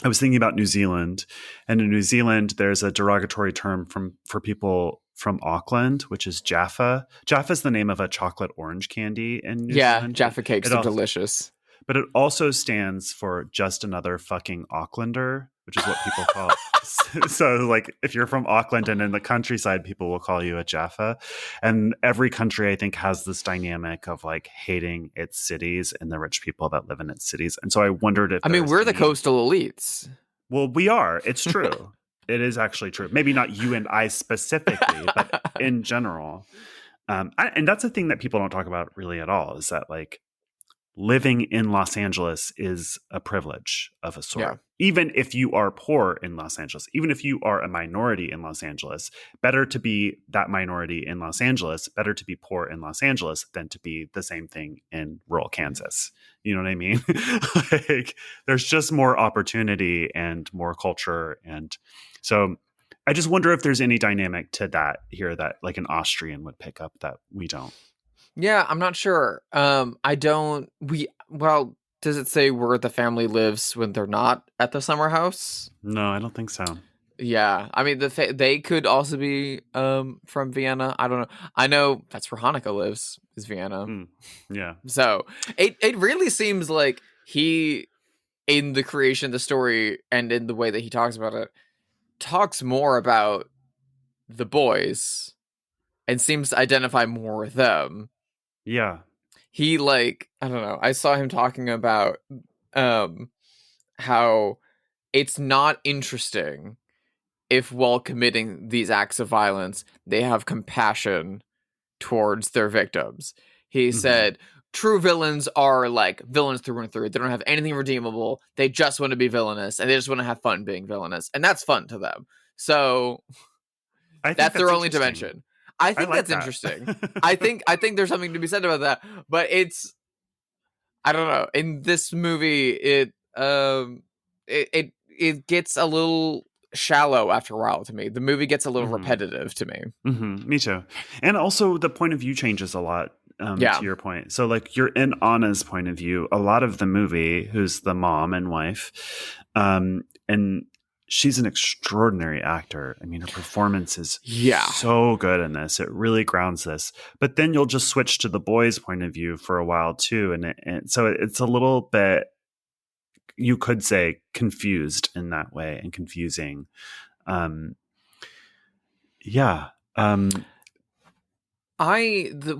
I was thinking about New Zealand, and in New Zealand, there's a derogatory term for people from Auckland, which is Jaffa. Jaffa is the name of a chocolate orange candy in New Zealand. Jaffa cakes are delicious. But it also stands for just another fucking Aucklander, which is what people call it. So like if you're from Auckland and in the countryside, people will call you a Jaffa. And every country, I think, has this dynamic of like hating its cities and the rich people that live in its cities. And so I wondered if we're the coastal elites. Well, we are. It's true. It is actually true. Maybe not you and I specifically, but in general. And that's a thing that people don't talk about really at all, is that like living in Los Angeles is a privilege of a sort. Yeah. Even if you are poor in Los Angeles, even if you are a minority in Los Angeles, better to be that minority in Los Angeles, better to be poor in Los Angeles than to be the same thing in rural Kansas. You know what I mean? Like, there's just more opportunity and more culture. And so I just wonder if there's any dynamic to that here that like an Austrian would pick up that we don't. Yeah, I'm not sure. Does it say where the family lives when they're not at the summer house? No, I don't think so. Yeah, I mean, they could also be from Vienna. I don't know. I know that's where Hanukkah lives, is Vienna. Yeah. So it really seems like he, in the creation of the story and in the way that he talks about it, talks more about the boys and seems to identify more with them. Yeah. He like, I don't know. I saw him talking about how it's not interesting if while committing these acts of violence, they have compassion towards their victims. He said, true villains are like villains through and through. They don't have anything redeemable. They just want to be villainous, and they just want to have fun being villainous. And that's fun to them. So that's their only dimension. I think that's interesting. I think there's something to be said about that. But it's, I don't know. In this movie, it gets a little shallow after a while to me. The movie gets a little repetitive to me. Me too. And also the point of view changes a lot, to your point. So like you're in Anna's point of view a lot of the movie, who's the mom and wife, and she's an extraordinary actor. I mean, her performance is so good in this. It really grounds this. But then you'll just switch to the boy's point of view for a while too. And so it's a little bit, you could say, confused in that way and confusing. The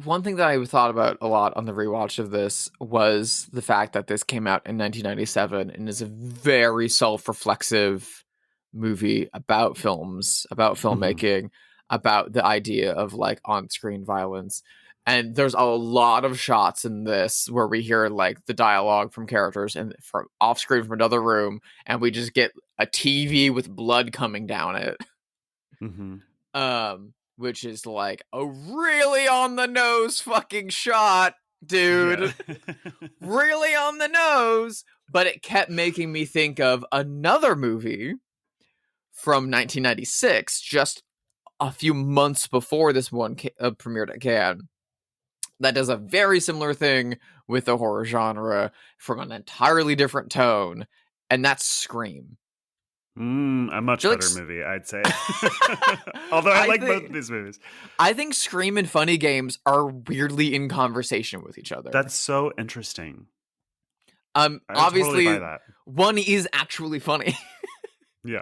one thing that I thought about a lot on the rewatch of this was the fact that this came out in 1997 and is a very self-reflexive movie about films, about filmmaking, about the idea of like on-screen violence. And there's a lot of shots in this where we hear like the dialogue from characters and from off screen from another room, and we just get a TV with blood coming down it. Which is like a really on the nose fucking shot, dude. Really on the nose. But it kept making me think of another movie from 1996, just a few months before this one premiered at Cannes, that does a very similar thing with the horror genre from an entirely different tone, and that's Scream. A much better movie, I'd say. Although I like both of these movies. I think Scream and Funny Games are weirdly in conversation with each other. That's so interesting. Obviously, totally buy that. One is actually funny. Yeah.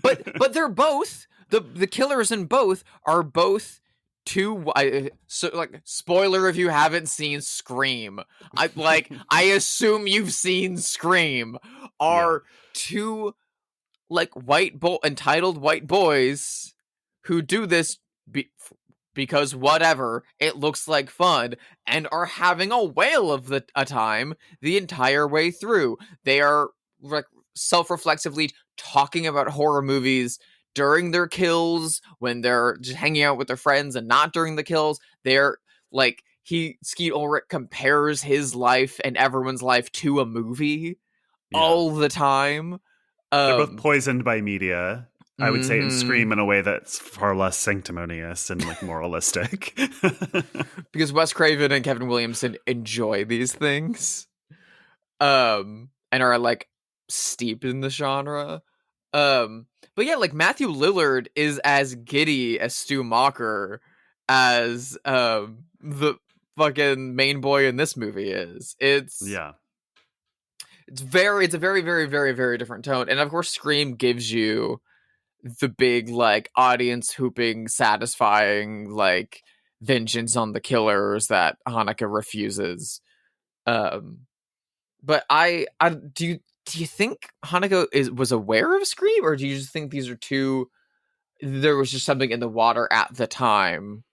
but they're both, the killers in both are both two, so like, spoiler if you haven't seen Scream, I assume you've seen Scream, are two like entitled white boys who do this because whatever, it looks like fun, and are having a whale of a time the entire way through. They are like self-reflexively talking about horror movies during their kills, when they're just hanging out with their friends, and not during the kills. They're like, Skeet Ulrich compares his life and everyone's life to a movie all the time. They're both poisoned by media. I would say, and Mm-hmm. Scream in a way that's far less sanctimonious and like moralistic. Because Wes Craven and Kevin Williamson enjoy these things, and are like steeped in the genre. But yeah, like Matthew Lillard is as giddy as Stu Macher as the fucking main boy in this movie is. It's a very, very, very, very different tone. And of course, Scream gives you the big like audience hooping, satisfying like vengeance on the killers that Haneke refuses. But I do you think Haneke was aware of Scream, or do you just think these are two? There was just something in the water at the time.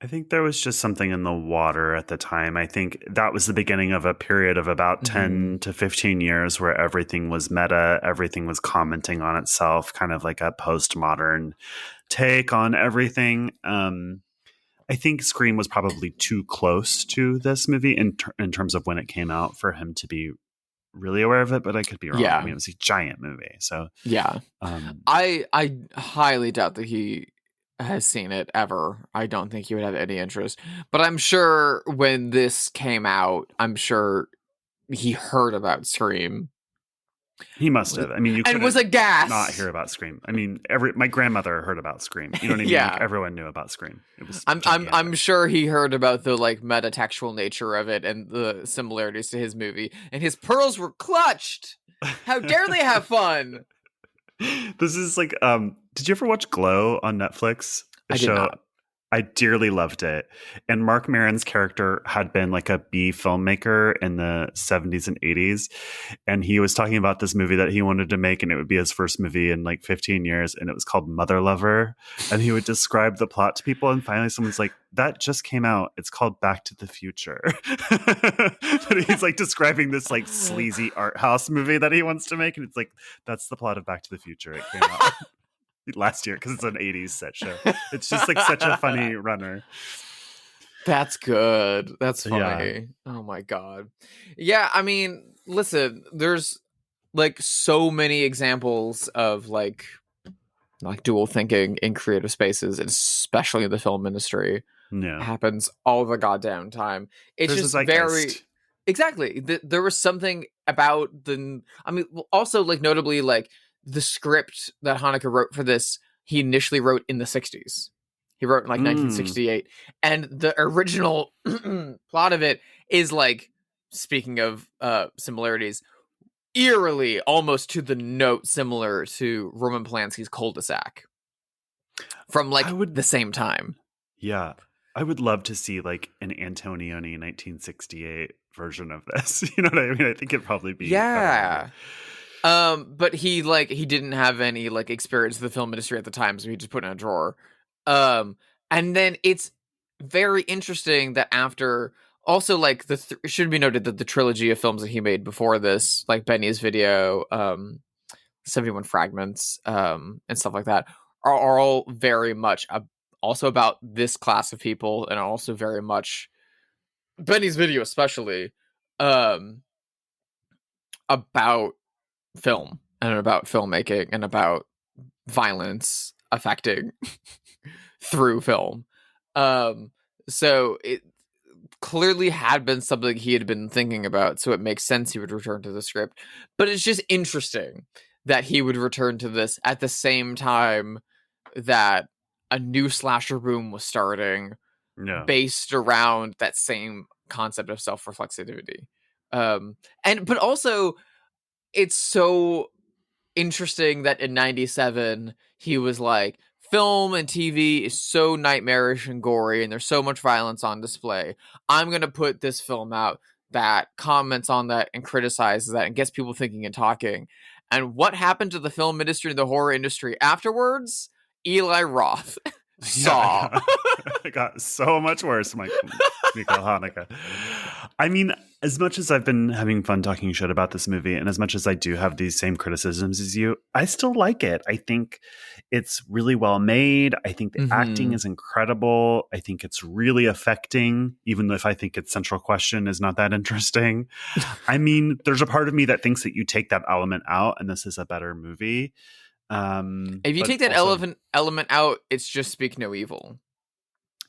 I think there was just something in the water at the time. I think that was the beginning of a period of about 10 to 15 years where everything was meta, everything was commenting on itself, kind of like a postmodern take on everything. I think Scream was probably too close to this movie in terms of when it came out for him to be really aware of it, but I could be wrong. Yeah. I mean, it was a giant movie. So yeah, I highly doubt that he has seen it ever. I don't think he would have any interest. But I'm sure when this came out, I'm sure he heard about Scream. He must have. I mean, you and was aghast. Not hear about Scream. I mean, my grandmother heard about Scream. You know what I mean? Yeah. Like, everyone knew about Scream. It was. I'm sure he heard about the like metatextual nature of it and the similarities to his movie, and his pearls were clutched. How dare they have fun? This is like, did you ever watch Glow on Netflix? I did not. I dearly loved it. And Mark Maron's character had been like a B filmmaker in the 70s and 80s. And he was talking about this movie that he wanted to make, and it would be his first movie in like 15 years. And it was called Mother Lover. And he would describe the plot to people. And finally someone's like, that just came out. It's called Back to the Future. But he's like describing this like sleazy art house movie that he wants to make. And it's like, that's the plot of Back to the Future. It came out last year because it's an 80s set show. It's just like such a funny runner. That's good. That's funny. Yeah. Oh my god. Yeah, I mean, listen, there's like so many examples of like dual thinking in creative spaces, especially in the film industry. Yeah. It happens all the goddamn time. It's There's just very exactly. There was something about also like notably like the script that Haneke wrote for this, he initially wrote in the 60s. He wrote in like 1968. And the original plot of it is like, speaking of similarities, eerily almost to the note similar to Roman Polanski's Cul-de-sac from like the same time. Yeah. I would love to see like an Antonioni 1968 version of this. You know what I mean? I think it'd probably be better. But he didn't have any like experience in the film industry at the time, so he just put it in a drawer. And then it's very interesting that after also like it should be noted that the trilogy of films that he made before this, like Benny's Video, 71 Fragments, and stuff like that, are all very much also about this class of people, and also very much Benny's Video especially about film and about filmmaking and about violence affecting through film. So it clearly had been something he had been thinking about, so it makes sense he would return to the script. But it's just interesting that he would return to this at the same time that a new slasher boom was starting, based around that same concept of self-reflexivity. But also it's so interesting that in 97 he was like, film and TV is so nightmarish and gory and there's so much violence on display. I'm going to put this film out that comments on that and criticizes that and gets people thinking and talking. And what happened to the film industry and the horror industry afterwards? Eli Roth saw. It got so much worse, Michael Haneke. I mean, as much as I've been having fun talking shit about this movie, and as much as I do have these same criticisms as you, I still like it. I think it's really well made. I think the acting is incredible. I think it's really affecting, even if I think its central question is not that interesting. I mean, there's a part of me that thinks that you take that element out and this is a better movie. If you take that element out, it's just Speak No Evil.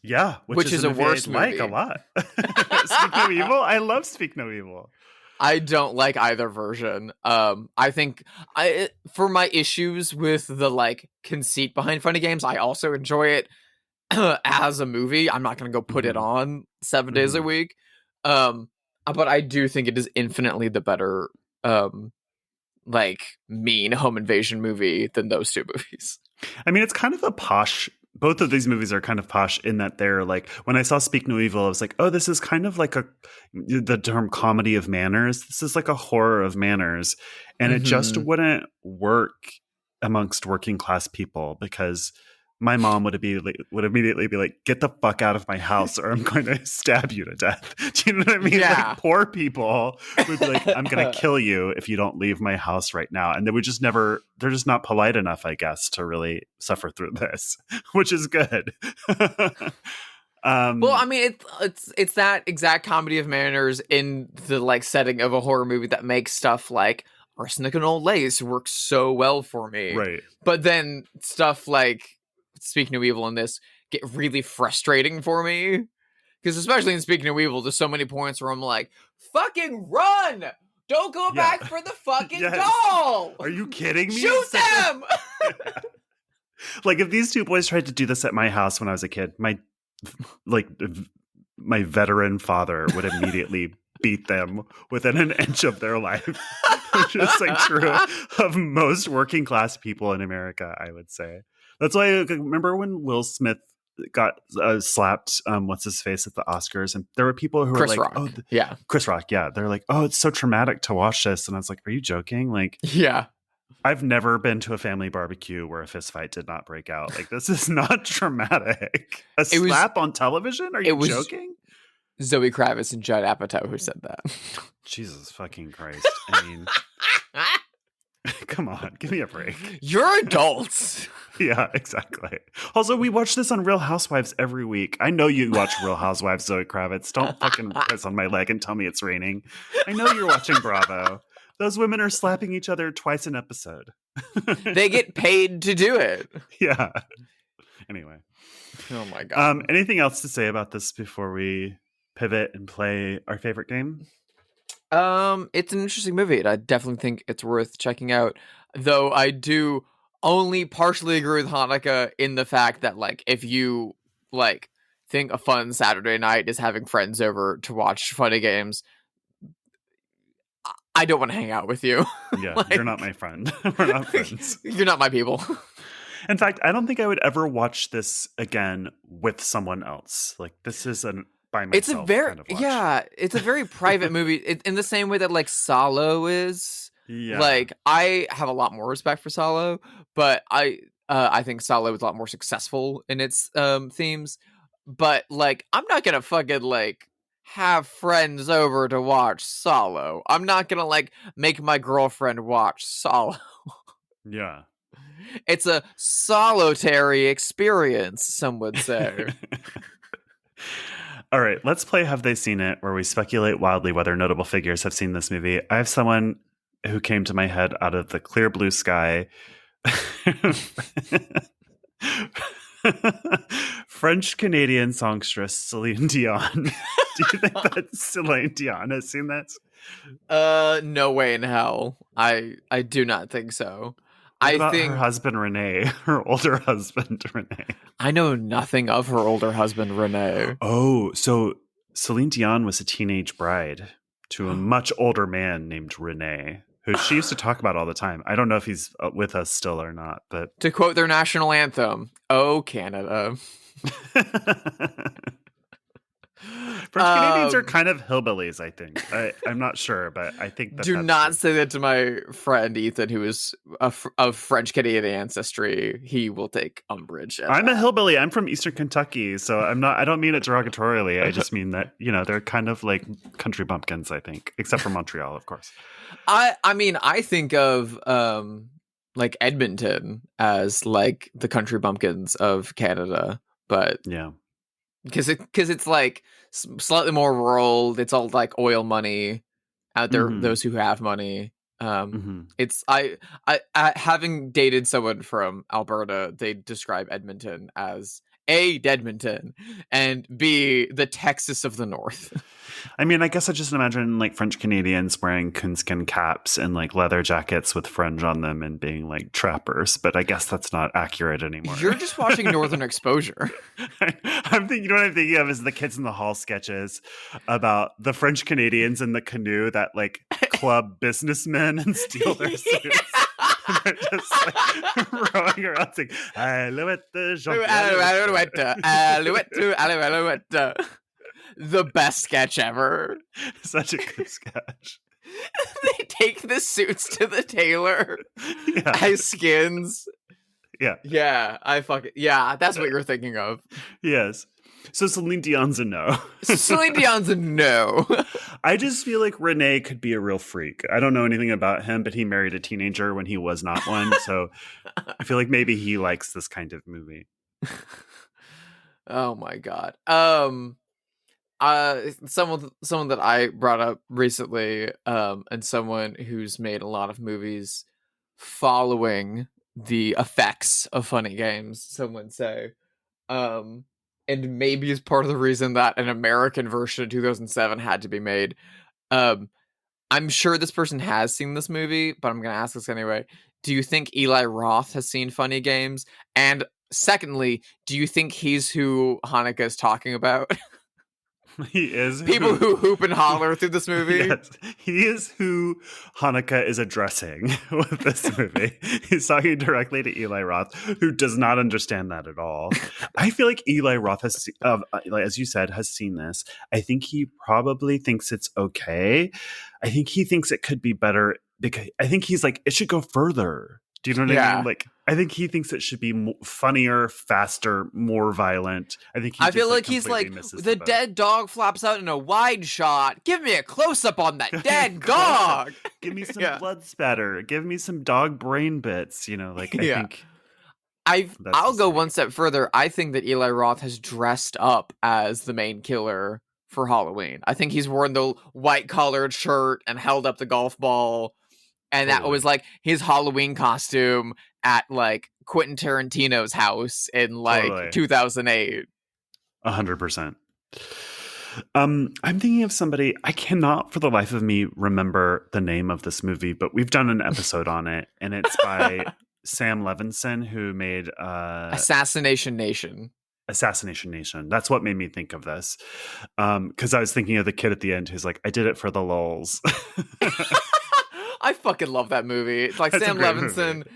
Yeah, which is a worse movie. Like a lot. Speak No Evil. I love Speak No Evil. I don't like either version. I think for my issues with the like conceit behind Funny Games, I also enjoy it as a movie. I'm not going to go put it on 7 days a week. But I do think it is infinitely the better like mean home invasion movie than those two movies. I mean, it's kind of a posh. Both of these movies are kind of posh in that they're like, when I saw Speak No Evil, I was like, oh, this is kind of like the term comedy of manners. This is like a horror of manners. And it just wouldn't work amongst working class people because my mom would immediately be like, get the fuck out of my house or I'm going to stab you to death. Do you know what I mean? Yeah. Like poor people would be like, I'm going to kill you if you don't leave my house right now. And they would just they're just not polite enough, I guess, to really suffer through this, which is good. Well, I mean, it's that exact comedy of manners in the like setting of a horror movie that makes stuff like Arsenic and Old Lace work so well for me. Right. But then stuff like Speak No Evil in this get really frustrating for me. Because especially in Speak No Evil, there's so many points where I'm like, fucking run! Don't go back for the fucking doll! Are you kidding me? Shoot them! Like, if these two boys tried to do this at my house when I was a kid, my veteran father would immediately beat them within an inch of their life. Which is like true of most working class people in America, I would say. That's why I remember when Will Smith got slapped, what's his face at the Oscars, and there were people who were like, Rock. "Oh, Chris Rock, yeah." They're like, "Oh, it's so traumatic to watch this," and I was like, "Are you joking?" Like, yeah, I've never been to a family barbecue where a fist fight did not break out. Like, this is not traumatic. Slap on television? Are you joking? Zoe Kravitz and Judd Apatow who said that. Jesus fucking Christ! I mean. Come on, give me a break. You're adults. Yeah, exactly. Also, we watch this on Real Housewives every week. I know you watch Real Housewives, Zoe Kravitz. Don't fucking piss on my leg and tell me it's raining. I know you're watching Bravo. Those women are slapping each other twice an episode. They get paid to do it. Yeah. Anyway. Oh my God. Anything else to say about this before we pivot and play our favorite game? It's an interesting movie, and I definitely think it's worth checking out. Though I do only partially agree with Hanukkah in the fact that, like, if you like think a fun Saturday night is having friends over to watch Funny Games, I don't want to hang out with you. Yeah, like, you're not my friend. We're not friends. You're not my people. In fact, I don't think I would ever watch this again with someone else. Like, this is by myself. It's a very it's a very private movie. In the same way that like Salo is. Yeah. Like, I have a lot more respect for Salo, but I think Salo is a lot more successful in its themes. But like, I'm not gonna fucking like have friends over to watch Salo. I'm not gonna like make my girlfriend watch Salo. Yeah. It's a solitary experience, some would say. All right, let's play Have They Seen It, where we speculate wildly whether notable figures have seen this movie. I have someone who came to my head out of the clear blue sky. French-Canadian songstress Celine Dion. Do you think that Celine Dion has seen this? No way in hell. I do not think so. What about her husband Rene, her older husband Rene? I know nothing of her older husband Rene. Oh, so Celine Dion was a teenage bride to a much older man named Rene, who she used to talk about all the time. I don't know if he's with us still or not, but to quote their national anthem, "Oh Canada." French Canadians are kind of hillbillies, I think. I'm not sure, but I think do that's not true. say that to my friend Ethan, who is of French Canadian ancestry. He will take umbrage at I'm that. a hillbilly. I'm from Eastern Kentucky, so I don't mean it derogatorily. I just mean that, they're kind of like country bumpkins, I think, except for Montreal, of course. I mean, I think of like Edmonton as like the country bumpkins of Canada, but Yeah. because it's like slightly more rural. It's all like oil money out there. Mm-hmm. Those who have money. Mm-hmm. It's I having dated someone from Alberta, they describe Edmonton as A, Edmonton, and B, the Texas of the North. I mean, I guess I just imagine like French Canadians wearing coonskin caps and like leather jackets with fringe on them and being like trappers, but I guess that's not accurate anymore. You're just watching Northern Exposure. I'm thinking, what I'm thinking of is the Kids in the Hall sketches about the French Canadians in the canoe that like club businessmen and steal their suits. They're just like rowing around saying, Alouette, Alouette, Alouette. The best sketch ever. Such a good sketch. They take the suits to the tailor as skins. Yeah. Yeah, that's what you're thinking of. Yes. So Celine Dion's a no. Celine Dion's a no. I just feel like Renee could be a real freak. I don't know anything about him, but he married a teenager when he was not one. So I feel like maybe he likes this kind of movie. Oh my God. Someone that I brought up recently, and someone who's made a lot of movies following the effects of funny games, some would say, and maybe is part of the reason that an American version of 2007 had to be made. I'm sure this person has seen this movie, but I'm gonna ask this anyway. Do you think Eli Roth has seen Funny Games? And secondly, do you think he's who Hanukkah is talking about? He is people who hoop and holler through this movie. Yes, he is who Hanukkah is addressing with this movie. He's talking directly to Eli Roth, who does not understand that at all. I feel like Eli Roth has, as you said, has seen this. I think he probably thinks it's okay. I think he thinks it could be better because I think he's like, it should go further. Do you know what I mean? Like, I think he thinks it should be funnier, faster, more violent. I feel like he's like, the dead dog flops out in a wide shot. Give me a close up on that dead dog. Give me some blood spatter. Give me some dog brain bits. I think. I'll go one step further. I think that Eli Roth has dressed up as the main killer for Halloween. I think he's worn the white collared shirt and held up the golf ball. And that was like his Halloween costume at like Quentin Tarantino's house in like 2008. 100%. I'm thinking of somebody. I cannot for the life of me remember the name of this movie, but we've done an episode on it, and it's by Sam Levinson, who made Assassination Nation. Assassination Nation. That's what made me think of this. Because I was thinking of the kid at the end who's like, I did it for the lulz. I fucking love that movie. It's like Sam Levinson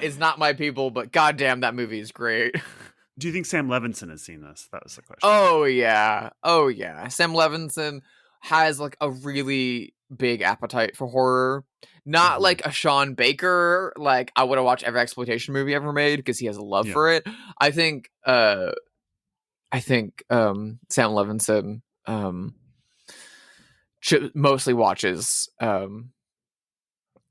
is not my people, but goddamn, that movie is great. Do you think Sam Levinson has seen this? That was the question. Oh yeah. Sam Levinson has like a really big appetite for horror. Not like a Sean Baker, like I would have watched every exploitation movie ever made because he has a love for it. I think Sam Levinson mostly watches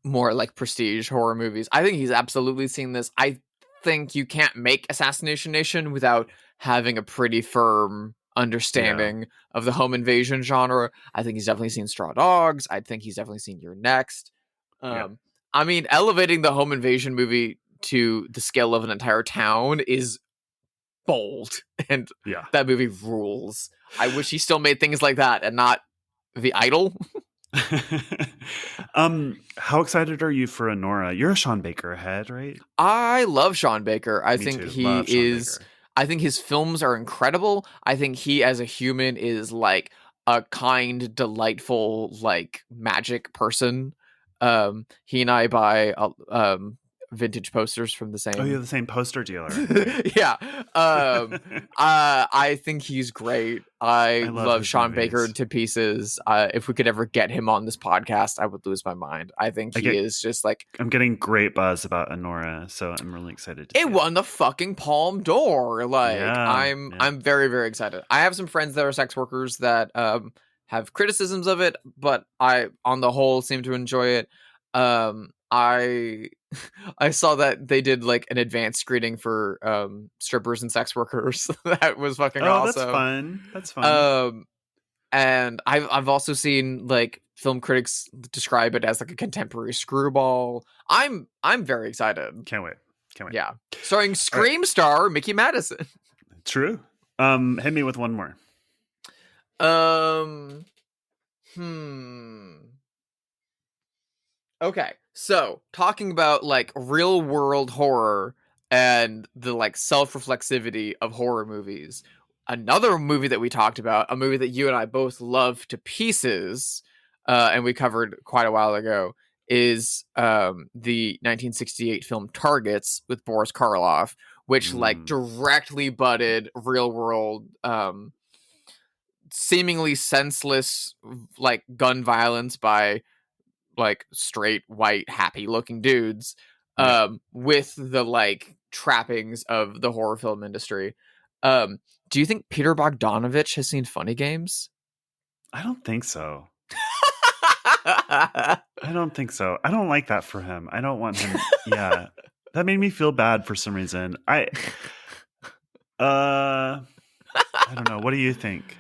more like prestige horror movies. I think he's absolutely seen this. I think you can't make Assassination Nation without having a pretty firm understanding of the home invasion genre. I think he's definitely seen Straw Dogs. I think he's definitely seen You're Next. I mean, elevating the home invasion movie to the scale of an entire town is bold, and that movie rules. I wish he still made things like that and not The Idol. How excited are you for Anora? You're a Sean Baker head, right? I love Sean Baker. I think too. he Love Sean is. Baker. I think his films are incredible. I think he, as a human, is like a kind, delightful, like magic person. He and I buy vintage posters from the same. Oh, you're the same poster dealer. Yeah. I think he's great. I love Sean Baker to pieces. If we could ever get him on this podcast, I would lose my mind. I think he is just like... I'm getting great buzz about Anora, so I'm really excited to see it. Won the fucking Palme d'Or. Like, I'm very, very excited. I have some friends that are sex workers that have criticisms of it, but I, on the whole, seem to enjoy it. I saw that they did like an advanced screening for strippers and sex workers. That was fucking awesome. That's fun. And I've also seen like film critics describe it as like a contemporary screwball. I'm very excited. Can't wait. Yeah, starring Scream star Mickey Madison. True. Hit me with one more. Okay, so talking about like real world horror and the like self-reflexivity of horror movies, another movie that we talked about, a movie that you and I both love to pieces, and we covered quite a while ago, is the 1968 film Targets with Boris Karloff, which like directly butted real world seemingly senseless like gun violence by like straight white happy looking dudes with the like trappings of the horror film industry. Do you think Peter Bogdanovich has seen Funny Games? I don't think so. I don't like that for him. I don't want him. Yeah, that made me feel bad for some reason. I don't know. What do you think?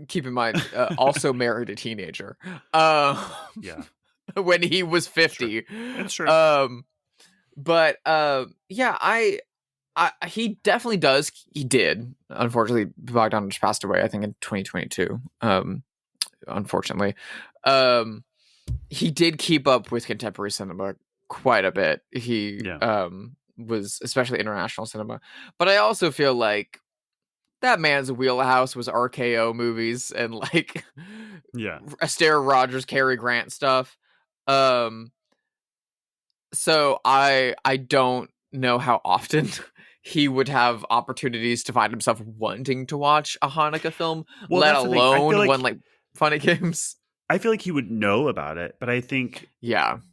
Keep in mind, also married a teenager. Yeah, when he was 50. That's true. But yeah, he definitely does. He did. Unfortunately, Bogdanovich passed away, I think, in 2022. Unfortunately, he did keep up with contemporary cinema quite a bit. He was, especially international cinema. But I also feel like that man's wheelhouse was RKO movies and like Astaire Rogers, Cary Grant stuff. So I don't know how often he would have opportunities to find himself wanting to watch a Hanukkah film, let alone one like Funny Games. I feel like he would know about it, but I think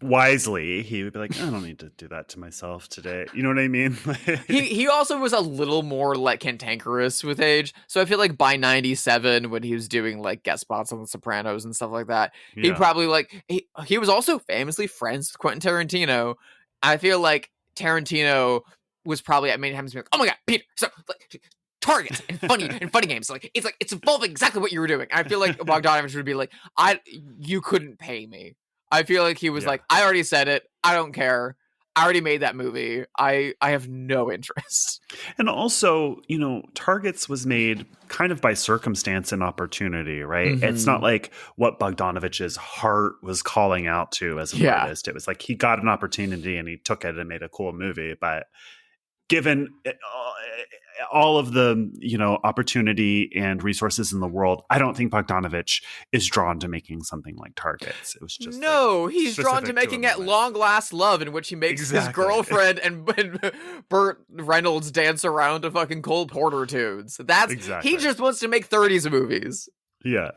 wisely he would be like, I don't need to do that to myself today. You know what I mean? he also was a little more like cantankerous with age. So I feel like by 97, when he was doing like guest spots on The Sopranos and stuff like that, he probably like he was also famously friends with Quentin Tarantino. I feel like Tarantino was probably at many times like, oh my god, Peter, so like Targets and funny games. So, like it's involving exactly what you were doing. I feel like Bogdanovich would be like, you couldn't pay me. I feel like he was like, I already said it. I don't care. I already made that movie. I have no interest. And also, you know, Targets was made kind of by circumstance and opportunity, right? Mm-hmm. It's not like what Bogdanovich's heart was calling out to as an artist. It was like he got an opportunity and he took it and made a cool movie. But given all of the, you know, opportunity and resources in the world, I don't think Bogdanovich is drawn to making something like Targets. It was just he's drawn to making At Long Last Love, in which he makes his girlfriend and Burt Reynolds dance around to fucking Cole Porter tunes. He just wants to make 30s movies. Yeah.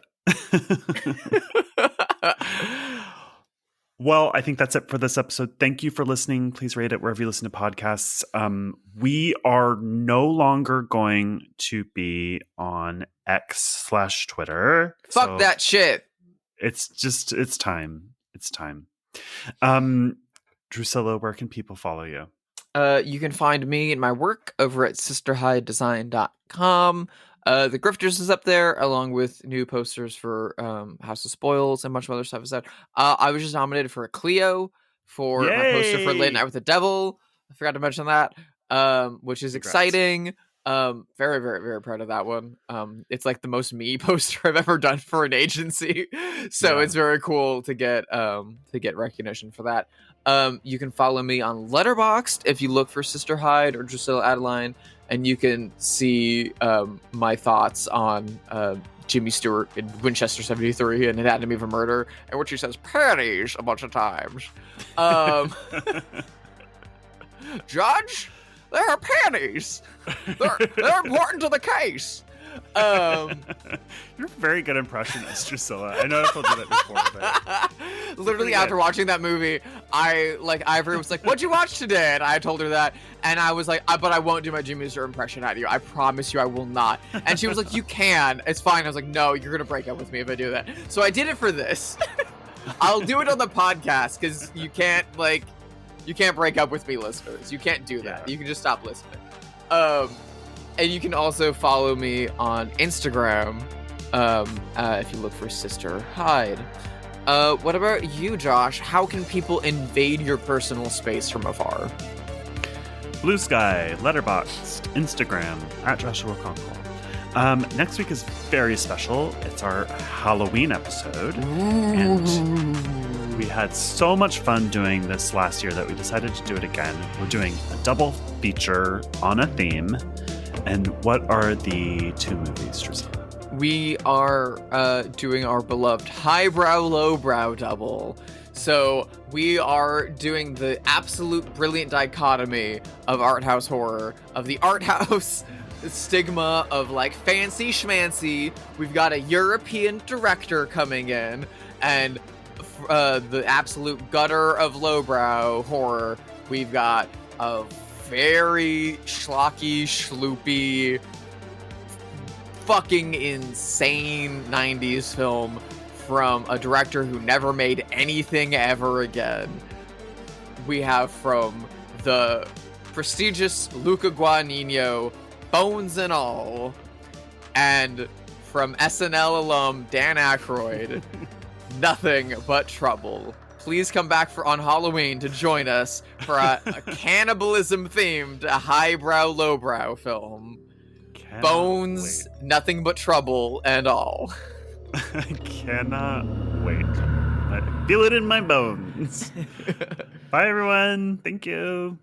Well, I think that's it for this episode. Thank you for listening. Please rate it wherever you listen to podcasts. We are no longer going to be on X/Twitter. Fuck that shit. It's time. It's time. Drusilla, where can people follow you? You can find me and my work over at sisterhidedesign.com. The Grifters is up there, along with new posters for House of Spoils and a bunch of other stuff. I was just nominated for a Clio for my poster for Late Night with the Devil. I forgot to mention that, which is exciting. Very, very, very proud of that one. It's like the most me poster I've ever done for an agency, so it's very cool to get recognition for that. You can follow me on Letterboxd if you look for Sister Hyde or Drusilla Adeline, and you can see my thoughts on Jimmy Stewart in Winchester 73 and Anatomy of a Murder, in which he says panties a bunch of times. Judge, there are panties. They're important to the case. You're a very good impressionist, Drusilla. I know I've told you that before, but literally after watching that movie, Ivory was like, "What'd you watch today?" And I told her that, and I was like, "But I won't do my Jimmy Stewart impression at you. I promise you, I will not." And she was like, "You can. It's fine." I was like, "No, you're gonna break up with me if I do that." So I did it for this. I'll do it on the podcast because you can't break up with me, listeners. You can't do that. You can just stop listening. And you can also follow me on Instagram, if you look for Sister Hyde. What about you, Josh? How can people invade your personal space from afar? Blue Sky, Letterboxd, Instagram, at Joshua Conkel. Next week is very special. It's our Halloween episode. And we had so much fun doing this last year that we decided to do it again. We're doing a double feature on a theme. And what are the 2 movies, Drusilla? We are doing our beloved highbrow, lowbrow double. So we are doing the absolute brilliant dichotomy of art house horror, of the art house stigma of like fancy schmancy. We've got a European director coming in, and the absolute gutter of lowbrow horror. We've got a very schlocky, schloopy, fucking insane 90s film from a director who never made anything ever again. We have from the prestigious Luca Guadagnino, Bones and All, and from SNL alum Dan Aykroyd, Nothing But Trouble. Please come back on Halloween to join us for a cannibalism-themed highbrow, lowbrow film. Bones, wait. Nothing But Trouble, and all. I cannot wait. I feel it in my bones. Bye, everyone. Thank you.